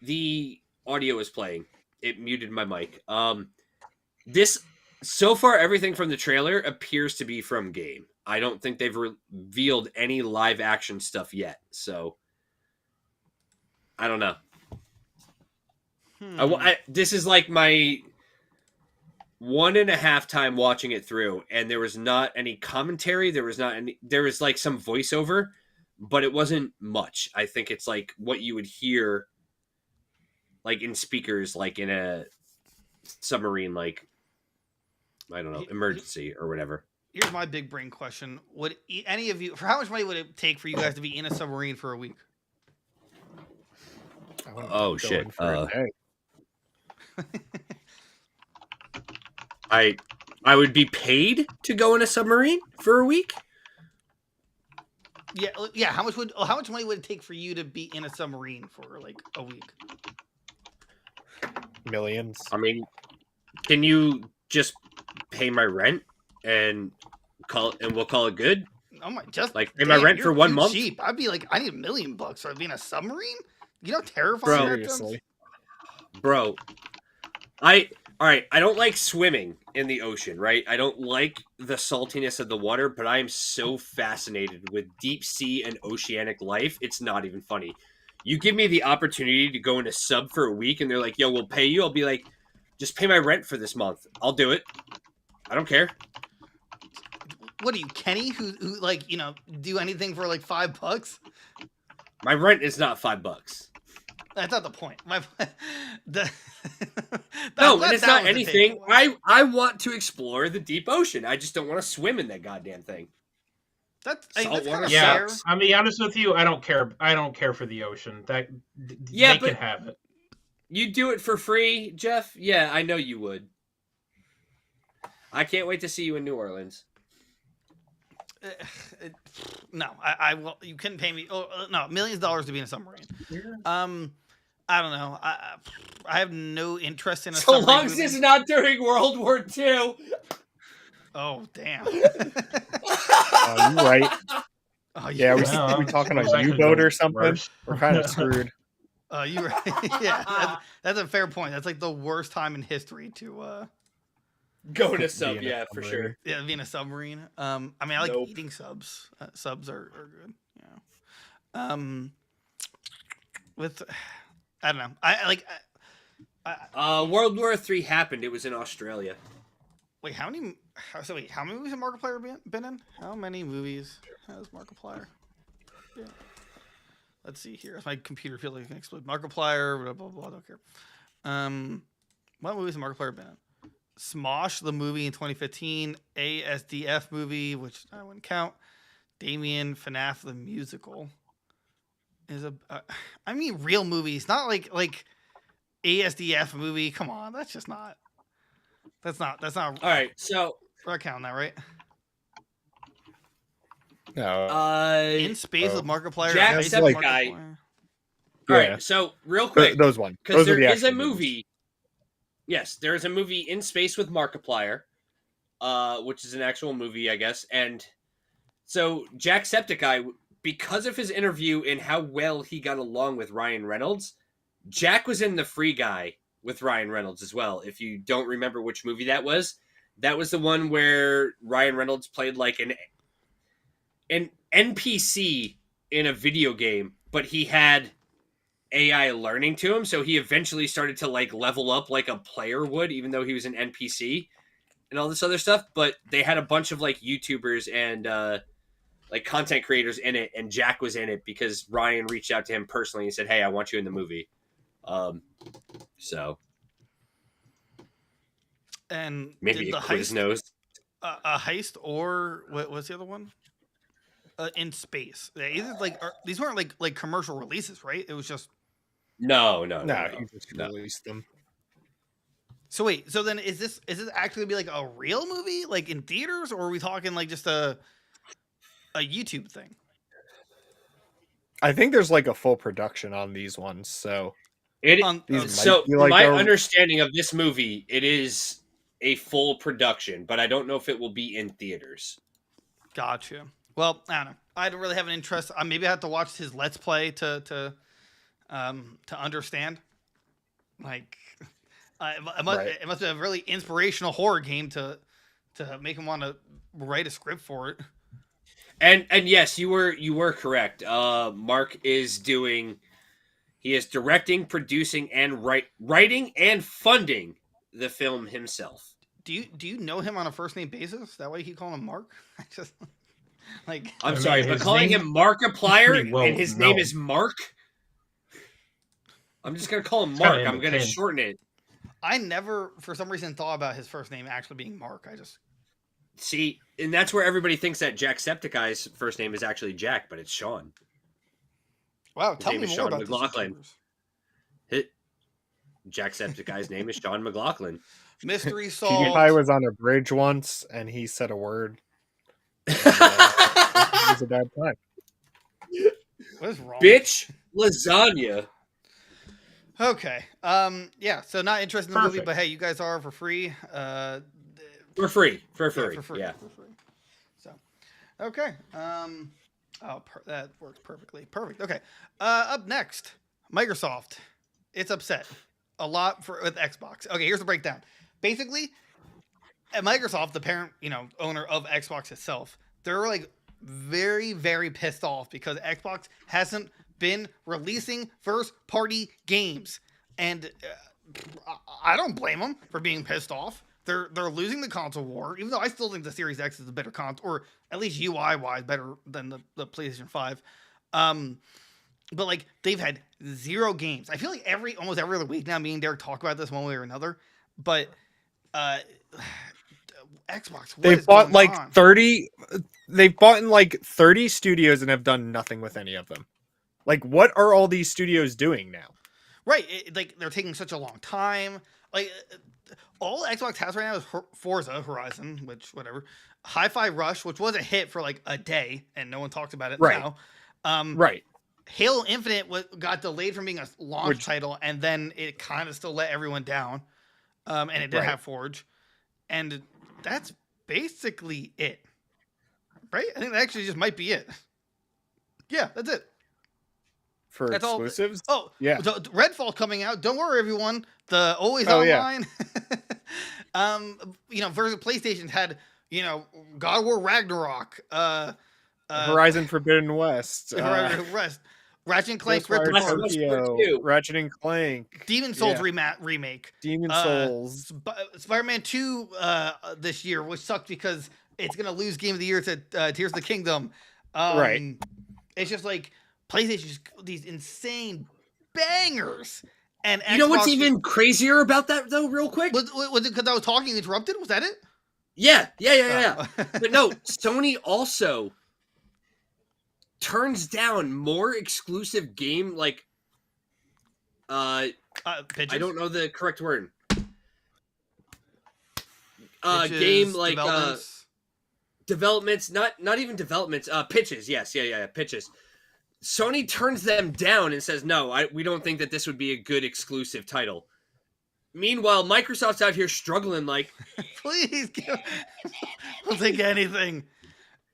the audio is playing, it muted my mic. This... So far, everything from the trailer appears to be from game. I don't think they've revealed any live action stuff yet, so... I don't know. This is like my 1.5 time watching it through, and there was not any commentary. There was like some voiceover, but it wasn't much. I think it's like what you would hear like in speakers, like in a submarine, like, I don't know, emergency or whatever. Here's my big brain question. Would any of you, for how much money would it take for you guys to be in a submarine for a week? Oh shit! I would be paid to go in a submarine for a week. Yeah. How much money would it take for you to be in a submarine for like a week? Millions. I can you just pay my rent and we'll call it good? Oh my, just Like pay my rent for 1 month. Cheap. I'd be like, I need $1 million for being a submarine. You know, Bro, terrifying. Seriously. Bro, all right. I don't like swimming in the ocean, right? I don't like the saltiness of the water, but I am so fascinated with deep sea and oceanic life. It's not even funny. You give me the opportunity to go in a sub for a week, and they're like, "Yo, we'll pay you." I'll be like, "Just pay my rent for this month. I'll do it. I don't care." What are you, Kenny? Who like, you know, do anything for like $5? My rent is not $5. That's not the point. No, And it's not anything. I want to explore the deep ocean. I just don't want to swim in that goddamn thing. That's Saltwater Yeah, sucks. I'll be honest with you. I don't care. I don't care for the ocean. They can have it. You do it for free, Jeff? Yeah, I know you would. I can't wait to see you in New Orleans. No, I will. You couldn't pay me. Oh no, $millions to be in a submarine. I don't know. I have no interest in a submarine. So long as it's not during World War II. Oh damn. You're right. Oh, Yeah, we talking a U-boat or something? Worse. We're kind of screwed. You right. Yeah, that's a fair point. That's like the worst time in history to go in a sub, yeah, for sure. Yeah, being a submarine. I mean, I like eating subs. Subs are good. Yeah. With, I don't know. I like. World War III happened. It was in Australia. Wait, how many movies has Markiplier been in? How many movies has Markiplier? Yeah. Let's see here. My computer feels like it can explode. Markiplier, blah blah blah. Don't care. What movies has Markiplier been in? Smosh, the movie in 2015, ASDF movie, which I wouldn't count. Damien, FNAF, the musical. Is I mean, real movies, not like ASDF movie. Come on, that's just not. That's not. All right, so we're not counting that, right? No. In Space with Markiplier. Jacksepticeye. All right, so real quick, those one because there is a movie. Yes, there is a movie In Space with Markiplier, which is an actual movie, I guess. And so Jacksepticeye, because of his interview and how well he got along with Ryan Reynolds, Jack was in The Free Guy with Ryan Reynolds as well. If you don't remember which movie that was the one where Ryan Reynolds played like an NPC in a video game, but he had AI learning to him, so he eventually started to like level up like a player would, even though he was an NPC and all this other stuff. But they had a bunch of like YouTubers and like content creators in it, and Jack was in it because Ryan reached out to him personally and said, "Hey, I want you in the movie." So and maybe a quiz knows a heist, or what was the other one? In Space. These weren't like commercial releases, right? It was just no. You just released them. So wait, so then is this actually gonna be like a real movie, like in theaters, or are we talking like just a YouTube thing? I think there's like a full production on these ones, so my understanding of this movie, it is a full production, but I don't know if it will be in theaters. Gotcha. Well, I don't know. I don't really have an interest. Maybe I have to watch his Let's Play to understand. Like, it must be a really inspirational horror game to make him want to write a script for it. And yes, you were correct. Mark is directing, producing, and writing and funding the film himself. Do you know him on a first name basis? That way you call him Mark? I just like. I'm sorry, but calling him Markiplier and his name is Mark. I'm just gonna call him Mark. I'm gonna shorten it. I never, for some reason, thought about his first name actually being Mark. I just see, and that's where everybody thinks that Jacksepticeye's first name is actually Jack, but it's Sean. Wow, tell me more Sean about McLaughlin. Jacksepticeye's name is Sean McLaughlin. Mystery solved. PewDiePie was on a bridge once, and he said a word. And, it was a bad time. What is wrong? Bitch, lasagna. Okay. Yeah. So not interested in the movie, but hey, you guys are for free. For free. For free. Yeah, for free. Yeah. For free. So, Okay. That works perfectly. Perfect. Okay. Up next, Microsoft. It's upset a lot with Xbox. Okay, here's the breakdown. Basically, at Microsoft, the parent, owner of Xbox itself, they're like very, very pissed off because Xbox hasn't been releasing first-party games, and I don't blame them for being pissed off. They're losing the console war, even though I still think the Series X is a better console, or at least UI wise better than the PlayStation 5. But like they've had 0 games. I feel like almost every other week now, me and Derek talk about this one way or another. But Xbox, they've bought like 30. They've bought in like 30 studios and have done nothing with any of them. Like, what are all these studios doing now? Right, like they're taking such a long time. Like all Xbox has right now is Forza Horizon, which whatever. Hi-Fi Rush, which was a hit for like a day, and no one talks about it now. Right. Halo Infinite got delayed from being a launch title, and then it kind of still let everyone down. And it did have Forge, and that's basically it. Right? I think that actually just might be it. Yeah, that's it. For that's exclusives? Oh, yeah. Redfall coming out. Don't worry, everyone. The always online. Yeah. Versus PlayStation had, God of War Ragnarok. Horizon Forbidden West. Ratchet and Clank Rift Ratchet and Clank. Demon Souls remake. Demon Souls. Spider-Man 2 this year, which sucked because it's going to lose Game of the Year to Tears of the Kingdom. Right. It's just like PlayStation, these insane bangers. And you know what's even crazier about that, though, real quick? Was it because I was talking and interrupted? Was that it? Yeah. But no, Sony also turns down more exclusive game, like, I don't know the correct word. Game, like, developments, not even developments, pitches, yes, pitches. Sony turns them down and says, no, we don't think that this would be a good exclusive title. Meanwhile, Microsoft's out here struggling like... Please, we'll take anything.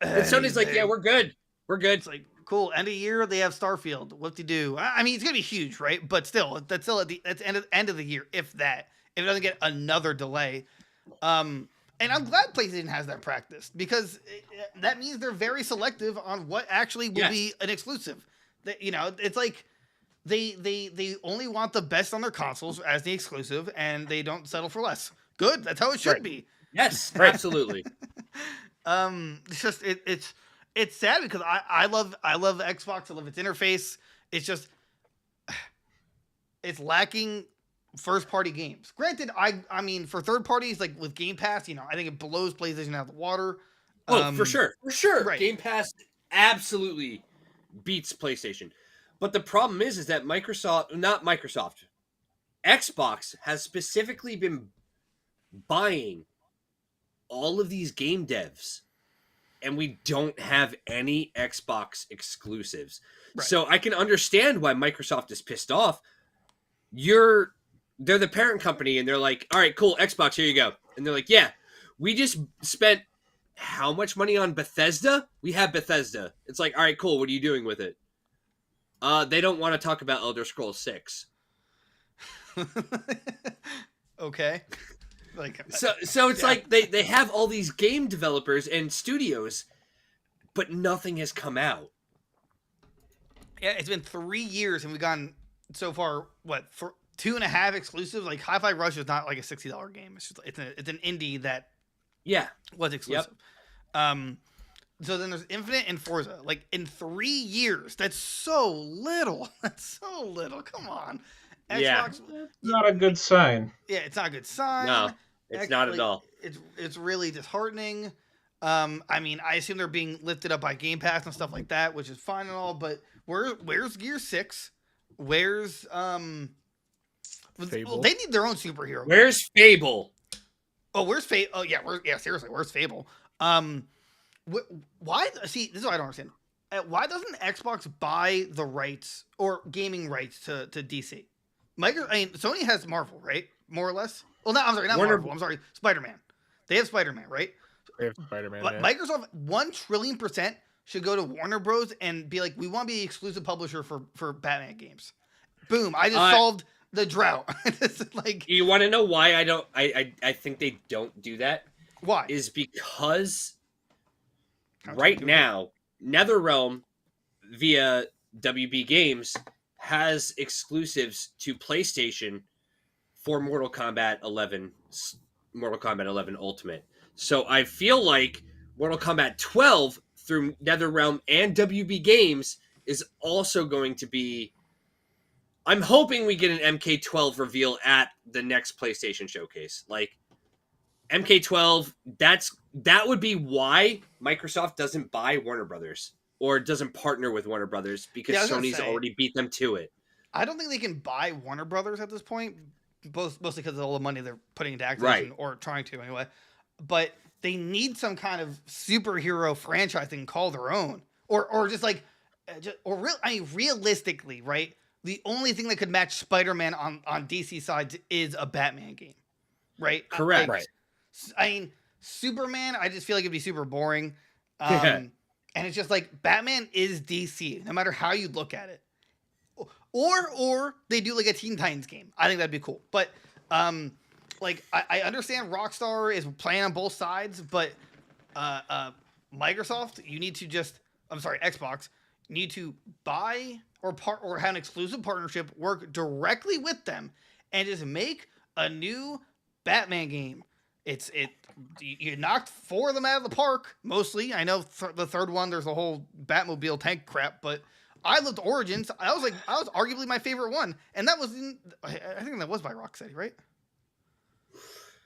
And Sony's like, yeah, we're good. We're good. It's like, cool, end of year, they have Starfield. What to do? I mean, it's going to be huge, right? But still, that's end of the year, if that. If it doesn't get another delay. And I'm glad PlayStation has that practice because that means they're very selective on what actually will be an exclusive. It's like they only want the best on their consoles as the exclusive, and they don't settle for less. Good, that's how it should be. Yes, absolutely. It's just it's sad because I love Xbox. I love its interface. It's just it's lacking first party games. Granted, I mean for third parties like with Game Pass, I think it blows PlayStation out of the water. For sure. Right. Game Pass absolutely beats PlayStation. But the problem is that Xbox has specifically been buying all of these game devs, and we don't have any Xbox exclusives. Right. So I can understand why Microsoft is pissed off. They're the parent company, and they're like, all right, cool, Xbox, here you go. And they're like, yeah, we just spent how much money on Bethesda? We have Bethesda. It's like, all right, cool, what are you doing with it? They don't want to talk about Elder Scrolls 6. Okay. So it's like they have all these game developers and studios, but nothing has come out. Yeah, it's been 3 years, and we've gotten so far, for 2.5 exclusives. Like Hi-Fi Rush is not like a $60 game. It's just it's an indie that was exclusive. Yep. So then there's Infinite and Forza. Like in 3 years, that's so little. Come on. Xbox, it's not a good sign. Yeah, it's not a good sign. No, it's not at all. It's really disheartening. I mean, I assume they're being lifted up by Game Pass and stuff like that, which is fine and all. But where's Gear 6? Where's Fable? They need their own superhero. Where's Fable? Oh, where's Fable? Oh yeah, seriously, where's Fable? Why? See, this is what I don't understand. Why doesn't Xbox buy the rights or gaming rights to DC? Sony has Marvel, right? More or less. Well, I'm sorry, not Marvel. I'm sorry, Spider-Man. They have Spider-Man, right? We have Spider-Man. But Yeah. Microsoft 1,000,000,000,000% should go to Warner Bros. And be like, we want to be the exclusive publisher for Batman games. Boom! I just solved the drought. Like, you want to know why I don't? I think they don't do that. Why? Is because right now NetherRealm via WB Games has exclusives to PlayStation for Mortal Kombat 11 Ultimate. So I feel like Mortal Kombat 12 through NetherRealm and WB Games is also going to be. I'm hoping we get an MK12 reveal at the next PlayStation showcase. Like MK12, that would be why Microsoft doesn't buy Warner Brothers or doesn't partner with Warner Brothers, because Sony's already beat them to it. I don't think they can buy Warner Brothers at this point, mostly because of all the money they're putting into Activision, Right. or trying to anyway. But they need some kind of superhero franchise they can call their own, or just like, realistically, right? The only thing that could match Spider-Man on DC sides is a Batman game, right? Correct. Right. I mean, Superman, I just feel like it'd be super boring. And it's just like, Batman is DC, no matter how you look at it. Or they do like a Teen Titans game. I think that'd be cool. But like, I understand Rockstar is playing on both sides, but Microsoft, you need to Xbox, you need to buy or have an exclusive partnership, work directly with them, and just make a new Batman game. You knocked 4 of them out of the park, mostly. I know the third one, there's a whole Batmobile tank crap, but I loved Origins. I was arguably my favorite one, and that was I think that was by Rocksteady, right?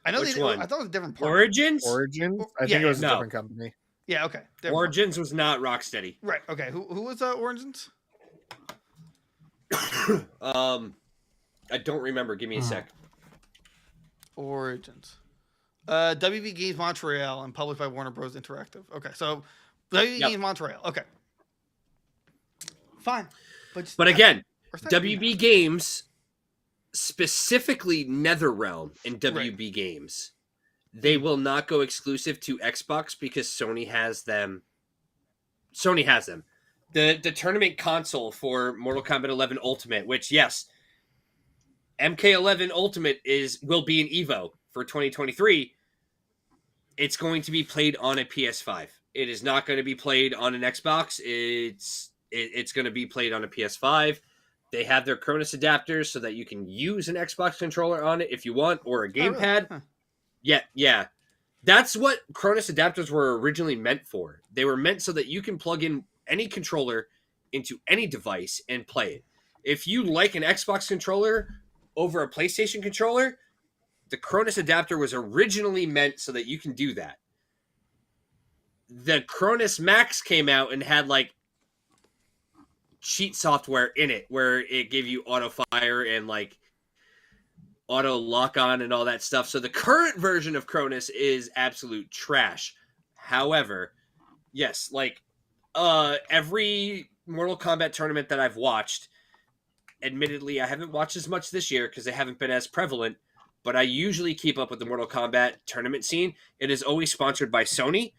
I know Which one? I thought it was a different part. Origins? I think it was a different company. Yeah, okay. Origins was not Rocksteady. Right. Okay. Who was Origins? I don't remember. Give me a sec. Origins. WB Games Montreal and published by Warner Bros. Interactive. Okay, so WB Games Montreal. Okay. Fine. But again, WB Games, specifically NetherRealm and WB Games, they will not go exclusive to Xbox because Sony has them. The tournament console for Mortal Kombat 11 Ultimate, which, yes, MK11 Ultimate will be an Evo for 2023. It's going to be played on a PS5. It is not going to be played on an Xbox. It's going to be played on a PS5. They have their Cronus adapters so that you can use an Xbox controller on it if you want, or a gamepad. Huh. Yeah. That's what Cronus adapters were originally meant for. They were meant so that you can plug in any controller into any device and play it. If you like an Xbox controller over a PlayStation controller, the Cronus adapter was originally meant so that you can do that. The Cronus Max came out and had like cheat software in it where it gave you auto fire and like auto lock on and all that stuff. So the current version of Cronus is absolute trash. However, yes, like every Mortal Kombat tournament that I've watched, admittedly, I haven't watched as much this year because they haven't been as prevalent, but I usually keep up with the Mortal Kombat tournament scene. It is always sponsored by Sony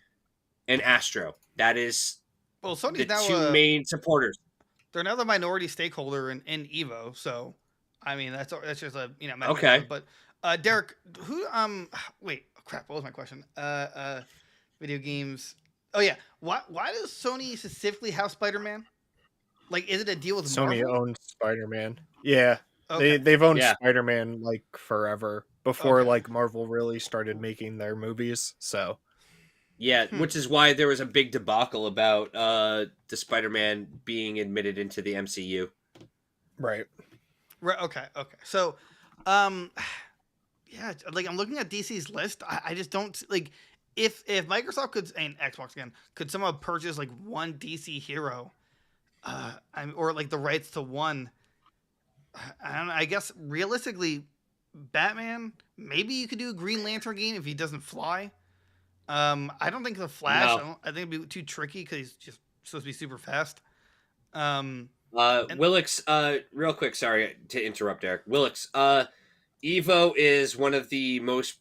and Astro. That is Sony's the now two main supporters. They're now the minority stakeholder in Evo, so I mean that's just a okay. But Derek, wait, crap, what was my question? Video games. Oh yeah, why does Sony specifically have Spider-Man? Like, is it a deal with Sony Marvel? owns Spider-Man. Yeah, Okay. they've owned Spider-Man like forever before like Marvel really started making their movies. So yeah, which is why there was a big debacle about the Spider-Man being admitted into the MCU. Right. Okay. So, yeah, like I'm looking at DC's list. I just don't like if Microsoft could, and Xbox again, could somehow purchase like one DC hero, or like the rights to one. I don't know. I guess realistically, Batman. Maybe you could do a Green Lantern game if he doesn't fly. I don't think the Flash. No. I think it'd be too tricky because he's just supposed to be super fast. Willix, real quick, sorry to interrupt, Eric. Willix, Evo is one of the most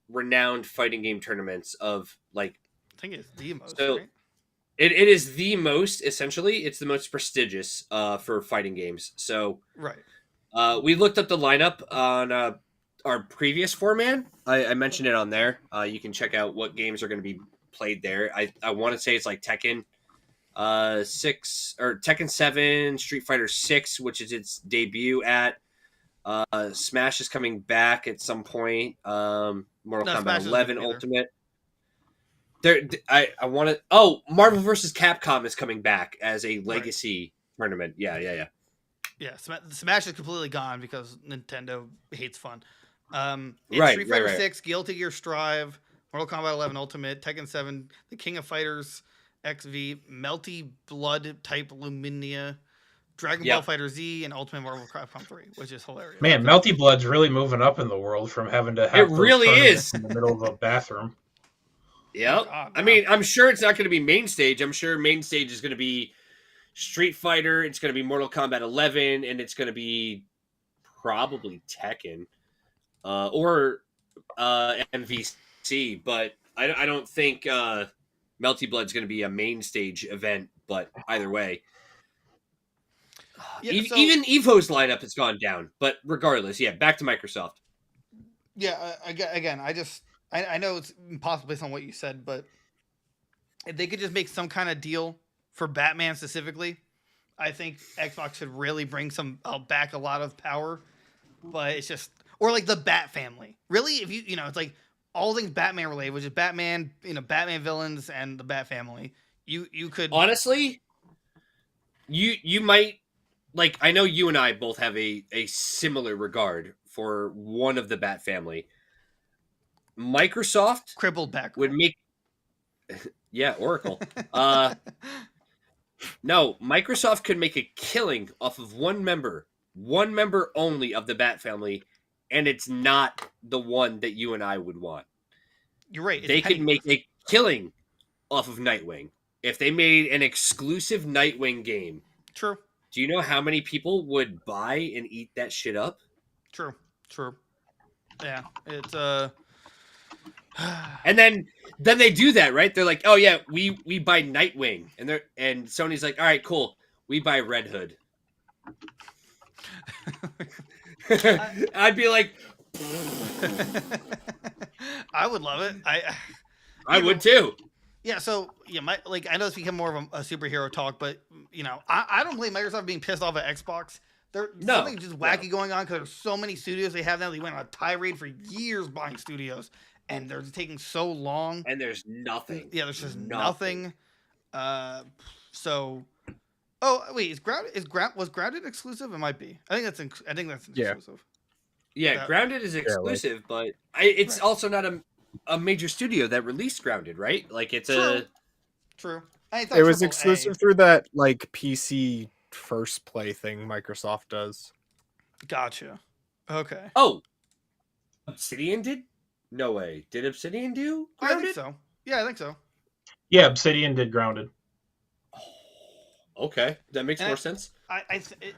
renowned fighting game tournaments of like. I think it's the most. So right? it is the most, essentially. It's the most prestigious for fighting games. So Right. we looked up the lineup on our previous four-man. I mentioned it on there. You can check out what games are going to be played there. I want to say it's like Tekken 6 or Tekken 7, Street Fighter 6, which is its debut at. Smash is coming back at some point. Mortal Kombat Smash 11 isn't either. Ultimate. I want to. Oh, Marvel vs. Capcom is coming back as a legacy tournament. Yeah. Yeah, Smash is completely gone because Nintendo hates fun. It's Right, Street Fighter right. 6, Guilty Gear Strive, Mortal Kombat 11 Ultimate, Tekken 7, The King of Fighters XV, Melty Blood type Luminia, Dragon Ball Fighter Z, and Ultimate Marvel Capcom 3, which is hilarious. Man, Melty Blood's really moving up in the world from having to have It really tournaments is. in the middle of a bathroom. Yep. Oh, God, I mean, I'm sure it's not going to be main stage. I'm sure main stage is going to be Street Fighter. It's going to be Mortal Kombat 11, and it's going to be probably Tekken or MVC. But I don't think Melty Blood's going to be a main stage event. But either way, even Evo's lineup has gone down. But regardless, back to Microsoft. Yeah, again, I know it's impossible based on what you said, but if they could just make some kind of deal for Batman specifically, I think Xbox should really bring back a lot of power. But it's just, or like the Bat family. Really, if it's like all things Batman related, which is Batman, Batman villains and the Bat family. You could honestly, you might like. I know you and I both have a similar regard for one of the Bat family. Microsoft crippled back would make Oracle. No, Microsoft could make a killing off of one member only of the Bat family, and it's not the one that you and I would want. You're right. They could make a killing off of Nightwing if they made an exclusive Nightwing game. True. Do you know how many people would buy and eat that shit up? True. Yeah, it's And then they do that, right? They're like, "Oh yeah, we buy Nightwing," and Sony's like, "All right, cool, we buy Red Hood." I'd be like, I would love it. I would too. Yeah. So I know it's become more of a superhero talk, but I don't blame Microsoft being pissed off at Xbox. There's something just wacky going on because there's so many studios they have now. They went on a tirade for years buying studios. And they're taking so long. And there's nothing. Yeah, there's just nothing. So, wait, was Grounded exclusive? It might be. I think that's exclusive. Yeah, Grounded is exclusive, but it's also not a major studio that released Grounded, right? Like it's True. It was exclusive through that like PC first play thing Microsoft does. Gotcha. Okay. Oh, Obsidian did. No way. Did Obsidian do Grounded? I think so. Yeah, I think so. Yeah, Obsidian did Grounded. Okay, that makes more sense.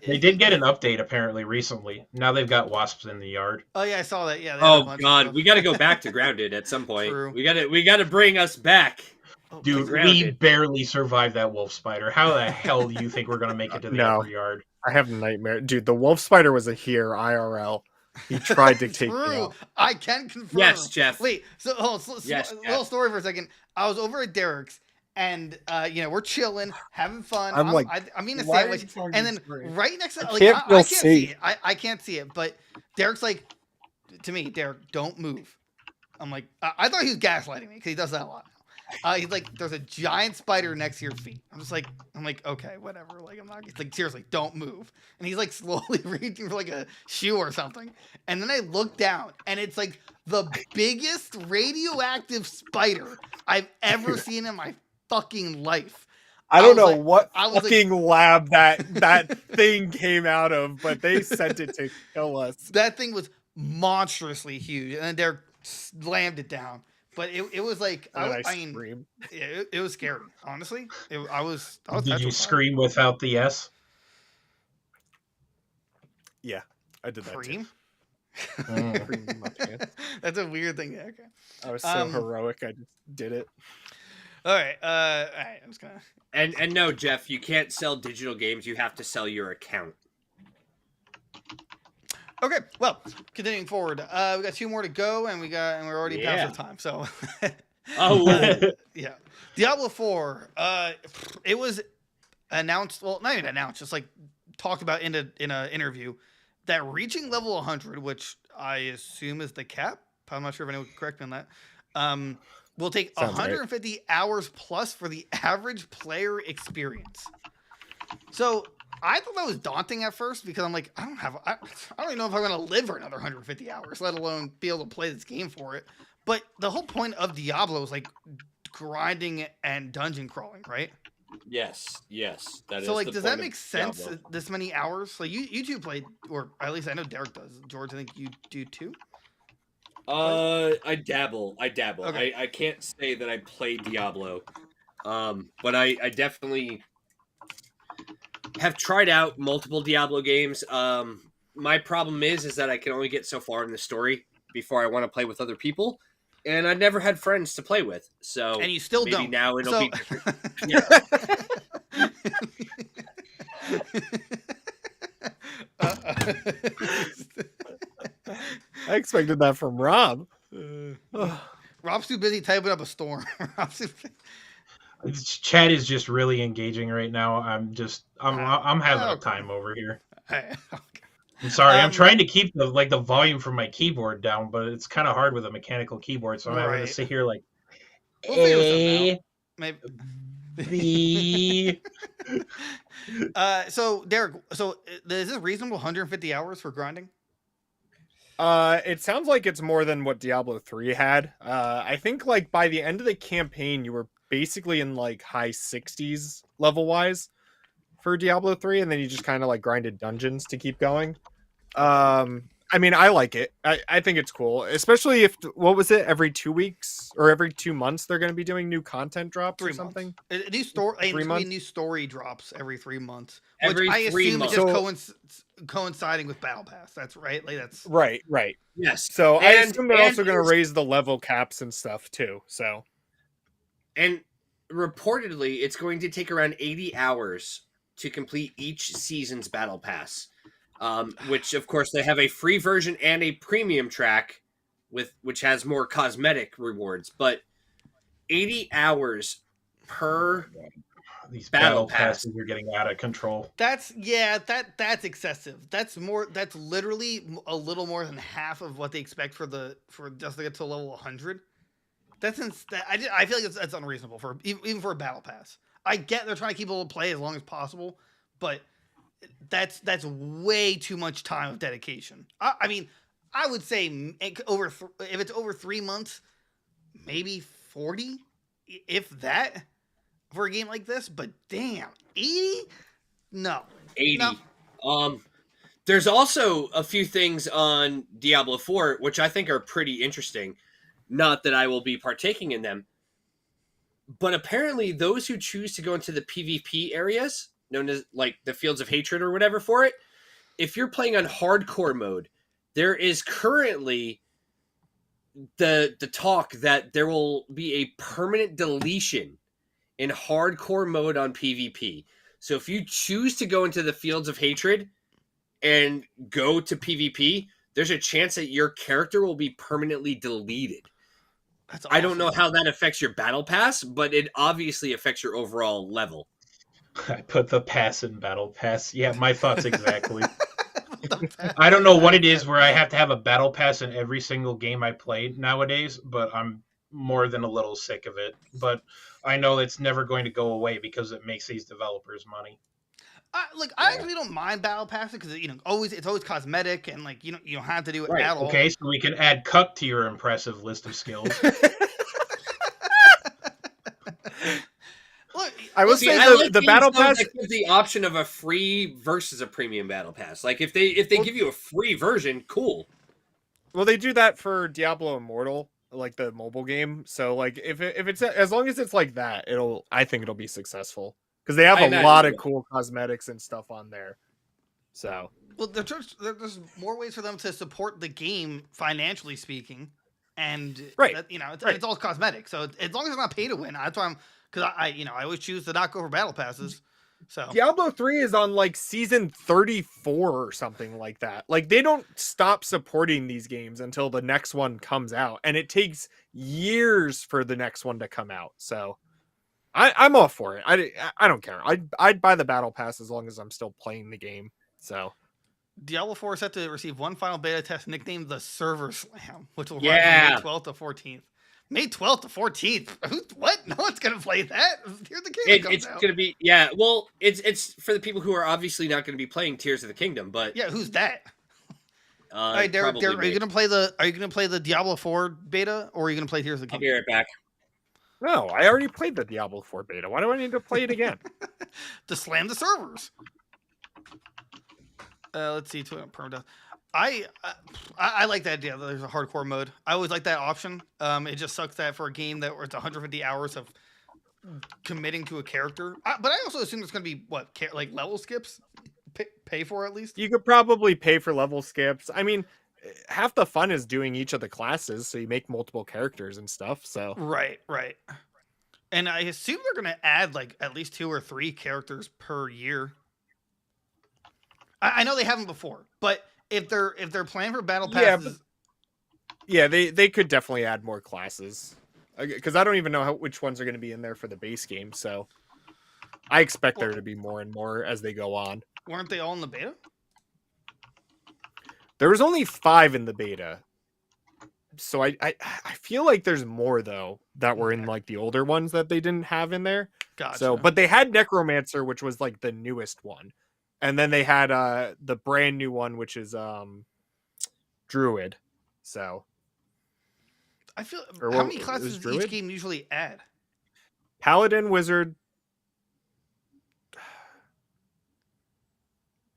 They did get an update apparently recently. Now they've got wasps in the yard. Oh yeah, I saw that. Yeah. Oh God, we got to go back to Grounded at some point. True. We got to bring us back. Dude, we barely survived that wolf spider. How the hell do you think we're gonna make it to the upper yard? I have a nightmare, dude. The wolf spider was here IRL. He tried to take me out. I can confirm. Yes, Jeff. Wait, little story for a second. I was over at Derek's, and we're chilling, having fun. I'm eating a sandwich, and then right next to I can't see it. I can't see it, but Derek's like, to me, Derek, don't move. I'm like, I thought he was gaslighting me because he does that a lot. He's like, there's a giant spider next to your feet. I'm like, okay, whatever. Like, I'm not. He's like, seriously, don't move. And he's like slowly reaching for like a shoe or something. And then I look down, and it's like the biggest radioactive spider I've ever seen in my fucking life. I don't know what fucking lab that thing came out of, but they sent it to kill us. That thing was monstrously huge, and then Derek slammed it down. But it was like it was scary. Honestly, I was. Did you scream without the S? Yeah, I did that too. Pretty much, yeah. That's a weird thing. Okay. I was so heroic. I just did it. All right. All right. I'm just gonna. And no, Jeff, you can't sell digital games. You have to sell your account. Okay. Well, continuing forward, we got 2 more to go, and we're already past the time. So. Yeah. Diablo 4. It was announced. Well, not even announced. Just like talked about in a interview that reaching level 100, which I assume is the cap. I'm not sure if anyone can correct me on that. Will take Sounds 150 right. hours plus for the average player experience. So I thought that was daunting at first because I'm like, I don't even know if I'm going to live for another 150 hours, let alone be able to play this game for it. But the whole point of Diablo is like grinding and dungeon crawling, right? Yes. That So is like, the does point that make of sense? Diablo. This many hours? Like you two played, or at least I know Derek does. George, I think you do too. I dabble. Okay. I can't say that I play Diablo, but I definitely have tried out multiple Diablo games. My problem is that I can only get so far in the story before I want to play with other people, and I never had friends to play with. So And you still maybe don't. now it'll So... be different. Yeah. I expected that from Rob. Rob's too busy typing up a storm. Chat is just really engaging right now. I'm having a time over here. I'm sorry. I'm trying to keep the volume from my keyboard down, but it's kind of hard with a mechanical keyboard. So I'm having to sit here like we'll figure something out. Maybe. So Derek, is this reasonable? 150 hours for grinding? It sounds like it's more than what Diablo 3 had. I think like by the end of the campaign, you were basically in like high 60s level wise for Diablo 3, and then you just kind of like grinded dungeons to keep going. I mean, I like it. I think it's cool, especially if, what was it, every 2 weeks or every 2 months they're going to be doing new content drops or something? New story drops every 3 months, Every which I 3 assume months. is just coinciding with Battle Pass. That's right. Like that's right. Yes. So I assume they're also going to raise the level caps and stuff too. So, and reportedly, it's going to take around 80 hours to complete each season's Battle Pass. Which of course they have a free version and a premium track which has more cosmetic rewards, but 80 hours per these battle passes are getting out of control. That's excessive. That's literally a little more than half of what they expect for just to get to level 100. I feel like that's unreasonable for even for a battle pass. I get they're trying to keep people to play as long as possible, but that's way too much time of dedication. I mean, I would say if it's over 3 months, maybe 40, if that, for a game like this. But damn, 80? No, 80. No. There's also a few things on Diablo 4 which I think are pretty interesting. Not that I will be partaking in them, but apparently those who choose to go into the PvP areas, known as like the Fields of Hatred or whatever for it, if you're playing on hardcore mode, there is currently the talk that there will be a permanent deletion in hardcore mode on PvP. So if you choose to go into the Fields of Hatred and go to PvP, there's a chance that your character will be permanently deleted. That's awesome. I don't know how that affects your battle pass, but it obviously affects your overall level. I put the pass in battle pass. Yeah, my thoughts exactly. I don't know what it is where I have to have a battle pass in every single game I play nowadays, but I'm more than a little sick of it. But I know it's never going to go away because it makes these developers money. I actually don't mind battle passes because it's always cosmetic and like you don't have to do it at all. Okay, so we can add cuck to your impressive list of skills. Look, I will say the battle pass gives the option of a free versus a premium battle pass. Like if they give you a free version, cool. Well, they do that for Diablo Immortal, like the mobile game. So like if it's as long as it's like that, I think it'll be successful because they have a lot of cool cosmetics and stuff on there. So, well, there's more ways for them to support the game financially speaking, and right, that, it's, right. it's all cosmetic. So as long as it's not pay to win, that's why because I always choose to not go for battle passes. So Diablo 3 is on like season 34 or something like that. Like they don't stop supporting these games until the next one comes out, and it takes years for the next one to come out. So I'm all for it. I don't care. I'd buy the battle pass as long as I'm still playing the game. So Diablo 4 is set to receive one final beta test nicknamed the Server Slam, which will run Yeah. from May 12th to 14th. May 12th to 14th. What? No one's gonna play that. Here's the game comes It's out. gonna be well, it's for the people who are obviously not gonna be playing Tears of the Kingdom, but Yeah, who's that? All right, Derek, probably are you gonna play the Diablo 4 beta, or are you gonna play Tears of the I'll Kingdom? be right back. no, I already played the Diablo 4 beta. Why do I need to play it again? To slam the servers. Let's see. Permadeath. I like that idea. There's a hardcore mode. I always like that option. It just sucks that for a game that where it's 150 hours of committing to a character. But I also assume it's going to be like level skips. Pay for at least. You could probably pay for level skips. I mean, half the fun is doing each of the classes, so you make multiple characters and stuff. So Right. And I assume they're going to add like at least 2 or 3 characters per year. I know they haven't before, but if they're planning for battle passes, they could definitely add more classes, because I don't even know which ones are going to be in there for the base game. So I expect there to be more and more as they go on. weren't they all in the beta? There was only 5 in the beta, so I feel like there's more though that were in like the older ones that they didn't have in there. Gotcha. So, but they had Necromancer, which was like the newest one. And then they had the brand new one, which is Druid. So I feel or how what- many it classes was does Druid? each game usually add? Paladin, Wizard.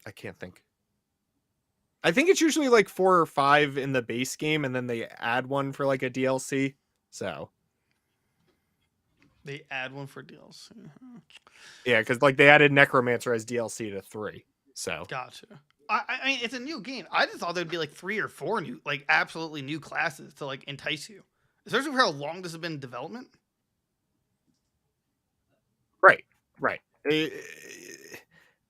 I can't think. I think it's usually like 4 or 5 in the base game, and then they add one for like a DLC. So They add one for DLC. yeah, because like they added Necromancer as DLC to 3. So Gotcha. I mean, it's a new game. I just thought there'd be like 3 or 4 new, like absolutely new classes to like entice you, especially for how long this has been in development. right.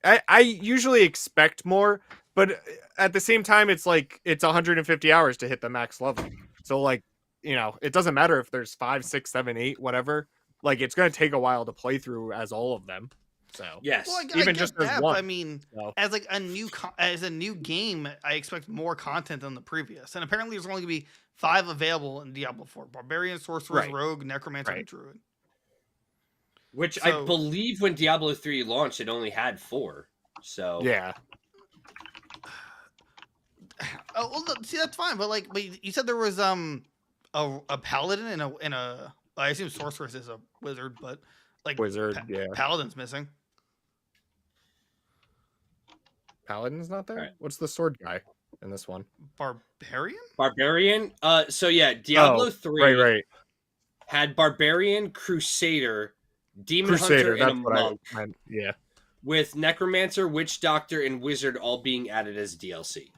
I usually expect more, but at the same time, it's like it's 150 hours to hit the max level. So like, it doesn't matter if there's 5, 6, 7, 8, whatever. Like it's gonna take a while to play through as all of them. So Yes. Well, I Even get just as that, one, but I mean, so. as like as a new game, I expect more content than the previous. And apparently, there's only gonna be 5 available in Diablo 4: Barbarian, Sorceress, Right. Rogue, Necromancer, and Right. Druid. Which So- I believe when Diablo 3 launched, it only had 4. So Yeah. Oh, well, see, that's fine, but you said there was a paladin and a I assume sorceress is a wizard, but like Wizard, yeah. paladin's missing. Paladin's not there? Right. What's the sword guy in this one? Barbarian? Barbarian. So yeah, Diablo 3 Right. had Barbarian, Crusader, Demon Crusader, Hunter, that's and a what Monk, I meant. Yeah. with Necromancer, Witch Doctor, and Wizard all being added as DLC.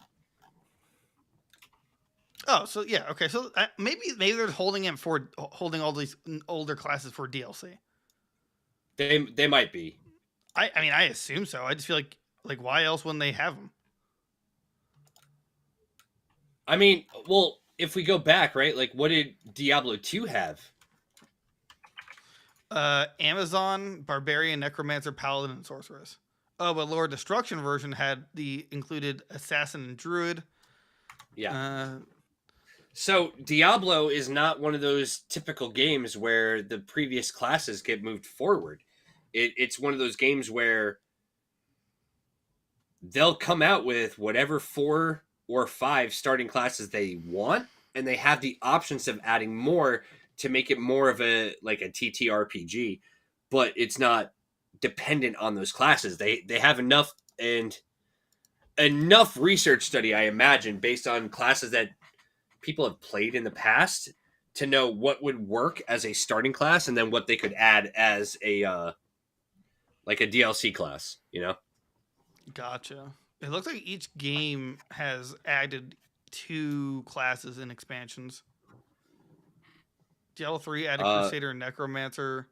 Oh, so yeah, okay. So maybe they're holding all these older classes for DLC. They might be. I mean, I assume so. I just feel like why else wouldn't they have them? I mean, well, if we go back, right? Like, what did Diablo 2 have? Amazon, Barbarian, Necromancer, Paladin, and Sorceress. Oh, but Lord Destruction version had included Assassin and Druid. Yeah. So Diablo is not one of those typical games where the previous classes get moved forward. It's one of those games where they'll come out with whatever 4 or 5 starting classes they want, and they have the options of adding more to make it more of a TTRPG, but it's not dependent on those classes. They have enough research study, I imagine, based on classes that people have played in the past to know what would work as a starting class and then what they could add as a DLC class, Gotcha. It looks like each game has added 2 classes and expansions. Diablo 3 added Crusader and Necromancer.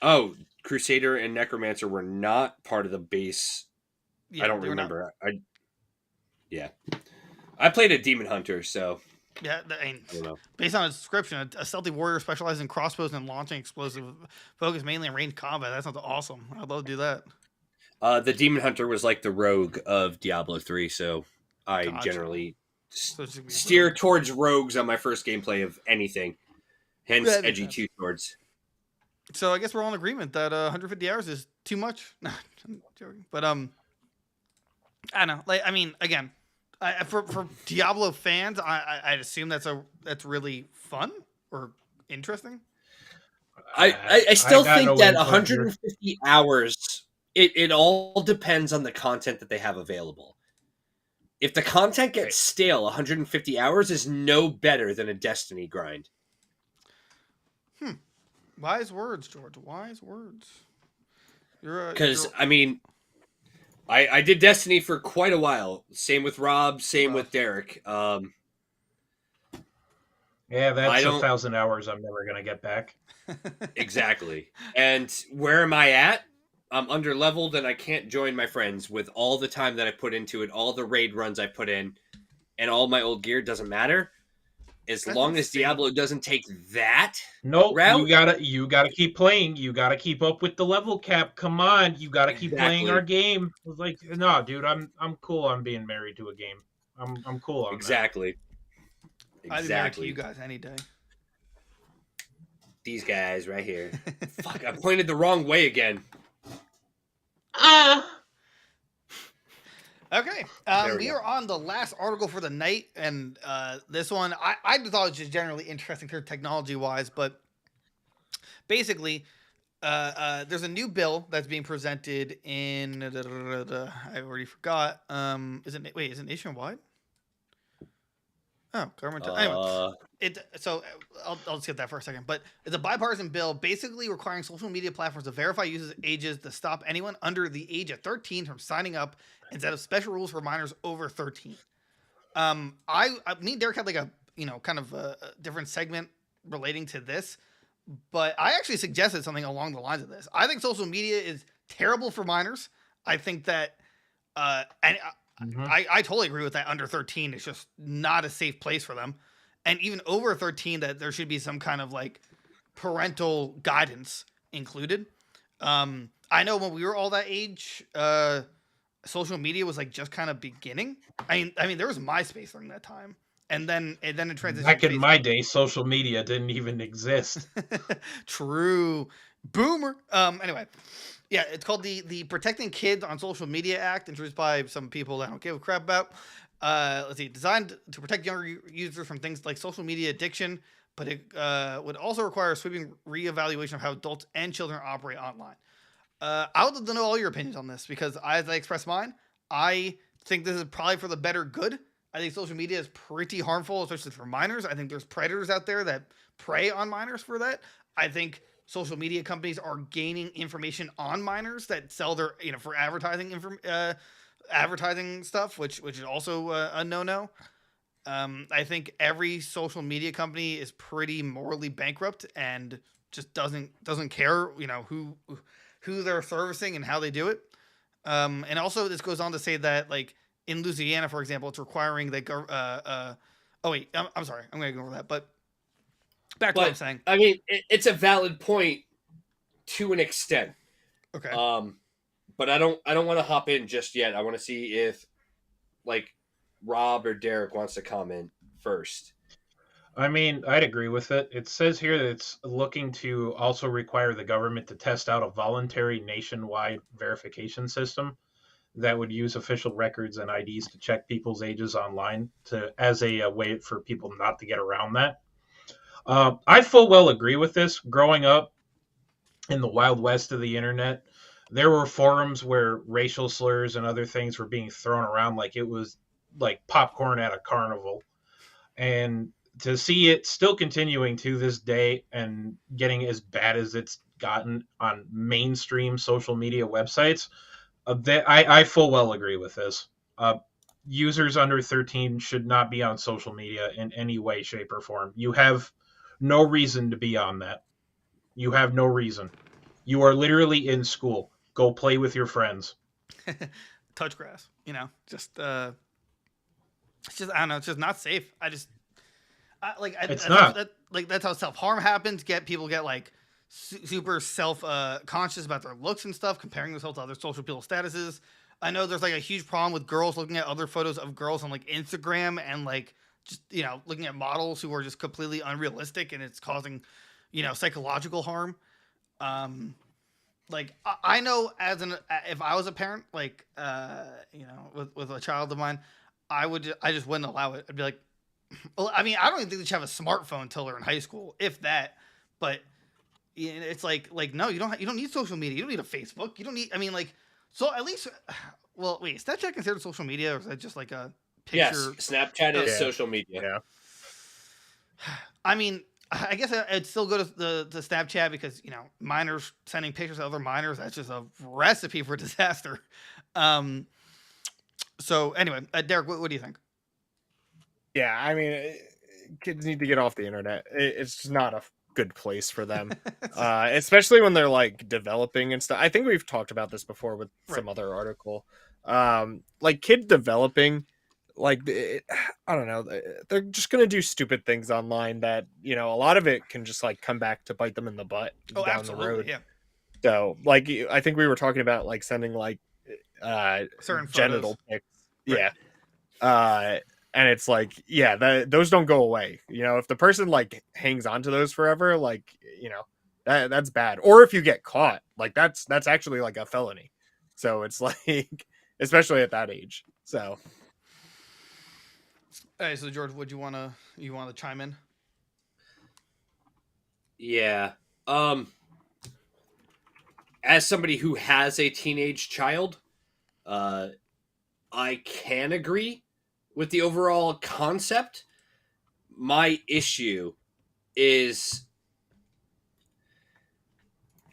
Oh, Crusader and Necromancer were not part of the base. Yeah, I don't remember. I played a Demon Hunter, so yeah. I don't know. Based on its description, a stealthy warrior specializing in crossbows and launching explosive, focused mainly on ranged combat. That sounds awesome. I'd love to do that. The Demon Hunter was like the rogue of Diablo 3, so I generally steer towards rogues on my first gameplay of anything. Hence, edgy 2 swords. So I guess we're all in agreement that 150 hours is too much. No, I'm joking. But I don't know. Like, I mean, again, for Diablo fans, I'd assume that's really fun or interesting. I still think that 150 hours. It all depends on the content that they have available. If the content gets stale, 150 hours is no better than a Destiny grind. Wise words, George. Wise words. Because, I mean, I did Destiny for quite a while. Same with Rob, same with Derek. Yeah, that's 1,000 hours I'm never going to get back. Exactly. And where am I at? I'm under-leveled and I can't join my friends with all the time that I put into it, all the raid runs I put in, and all my old gear doesn't matter. As long as Diablo doesn't take that route, you gotta keep playing. You gotta keep up with the level cap. Come on, you gotta keep playing our game. I was like, no, dude, I'm cool on being married to a game. I'm cool on exactly. That. I'd be married to you guys any day. These guys right here. Fuck, I pointed the wrong way again. Okay, we are on the last article for the night, and this one I thought it was just generally interesting here technology-wise, but basically, there's a new bill that's being presented in. I already forgot. Is it nationwide? Oh, government. Anyway, I'll skip that for a second. But it's a bipartisan bill basically requiring social media platforms to verify users' ages to stop anyone under the age of 13 from signing up, instead of special rules for minors over 13. Me and Derek had like a kind of a different segment relating to this, but I actually suggested something along the lines of this. I think social media is terrible for minors. I think that I totally agree with that. Under 13 is just not a safe place for them. And even over 13, that there should be some kind of like parental guidance included. I know when we were all that age, social media was like just kind of beginning. I mean, there was MySpace during that time. And then it transitioned. Back in my day, social media didn't even exist. True. Boomer. Anyway. Yeah, it's called the Protecting Kids on Social Media Act, introduced by some people that I don't give a crap about. Let's see, designed to protect younger users from things like social media addiction, but it would also require a sweeping reevaluation of how adults and children operate online. I would love to know all your opinions on this, because as I expressed mine, I think this is probably for the better good. I think social media is pretty harmful, especially for minors. I think there's predators out there that prey on minors for that. I think social media companies are gaining information on minors that sell their, for advertising advertising stuff, which is also a no-no. I think every social media company is pretty morally bankrupt and just doesn't care, who they're servicing and how they do it. And also this goes on to say that, like, in Louisiana, for example, it's requiring that I'm sorry, I'm going to go over that, but back to what I'm saying. I mean, it's a valid point to an extent. Okay. But I don't want to hop in just yet. I want to see if, like, Rob or Derek wants to comment first. I mean, I'd agree with it. It says here that it's looking to also require the government to test out a voluntary nationwide verification system that would use official records and IDs to check people's ages online as a way for people not to get around that. I full well agree with this. Growing up in the Wild West of the internet, there were forums where racial slurs and other things were being thrown around like it was like popcorn at a carnival. And to see it still continuing to this day and getting as bad as it's gotten on mainstream social media websites, I full well agree with this. Users under 13 should not be on social media in any way, shape, or form. You have no reason to be on that. You have no reason. You are literally in school. Go play with your friends. Touch grass, just it's just, I don't know, it's just not safe. It's not. That's how self-harm happens. People get like super self conscious about their looks and stuff, comparing themselves to other social people statuses. I know there's like a huge problem with girls looking at other photos of girls on like Instagram and like just looking at models who are just completely unrealistic, and it's causing psychological harm. Like I know if I was a parent, like with a child of mine, I just wouldn't allow it. I'd be like, well, I mean, I don't even think they should have a smartphone until they're in high school, if that. But it's like no, you don't need social media. You don't need a Facebook. You don't need. I mean, like, so at least. Well, wait, is Snapchat considered social media, or is that just like a picture? Yes, Snapchat is social media. Yeah. I mean, I guess I'd still go to the Snapchat because minors sending pictures of other minors, that's just a recipe for disaster. So anyway, Derek, what do you think? Yeah, I mean, kids need to get off the internet. It's just not a good place for them, especially when they're like developing and stuff. I think we've talked about this before with some other article. Like kid developing, like I don't know, they're just gonna do stupid things online that a lot of it can just like come back to bite them in the butt down the road. Yeah. So like I think we were talking about like sending like certain genital pics. Right. Yeah. And it's like, those don't go away. If the person like hangs on to those forever, like, that's bad. Or if you get caught, like that's actually like a felony. So it's like, especially at that age. So. All right. So George, would you want to chime in? Yeah. As somebody who has a teenage child, I can agree with the overall concept. My issue is,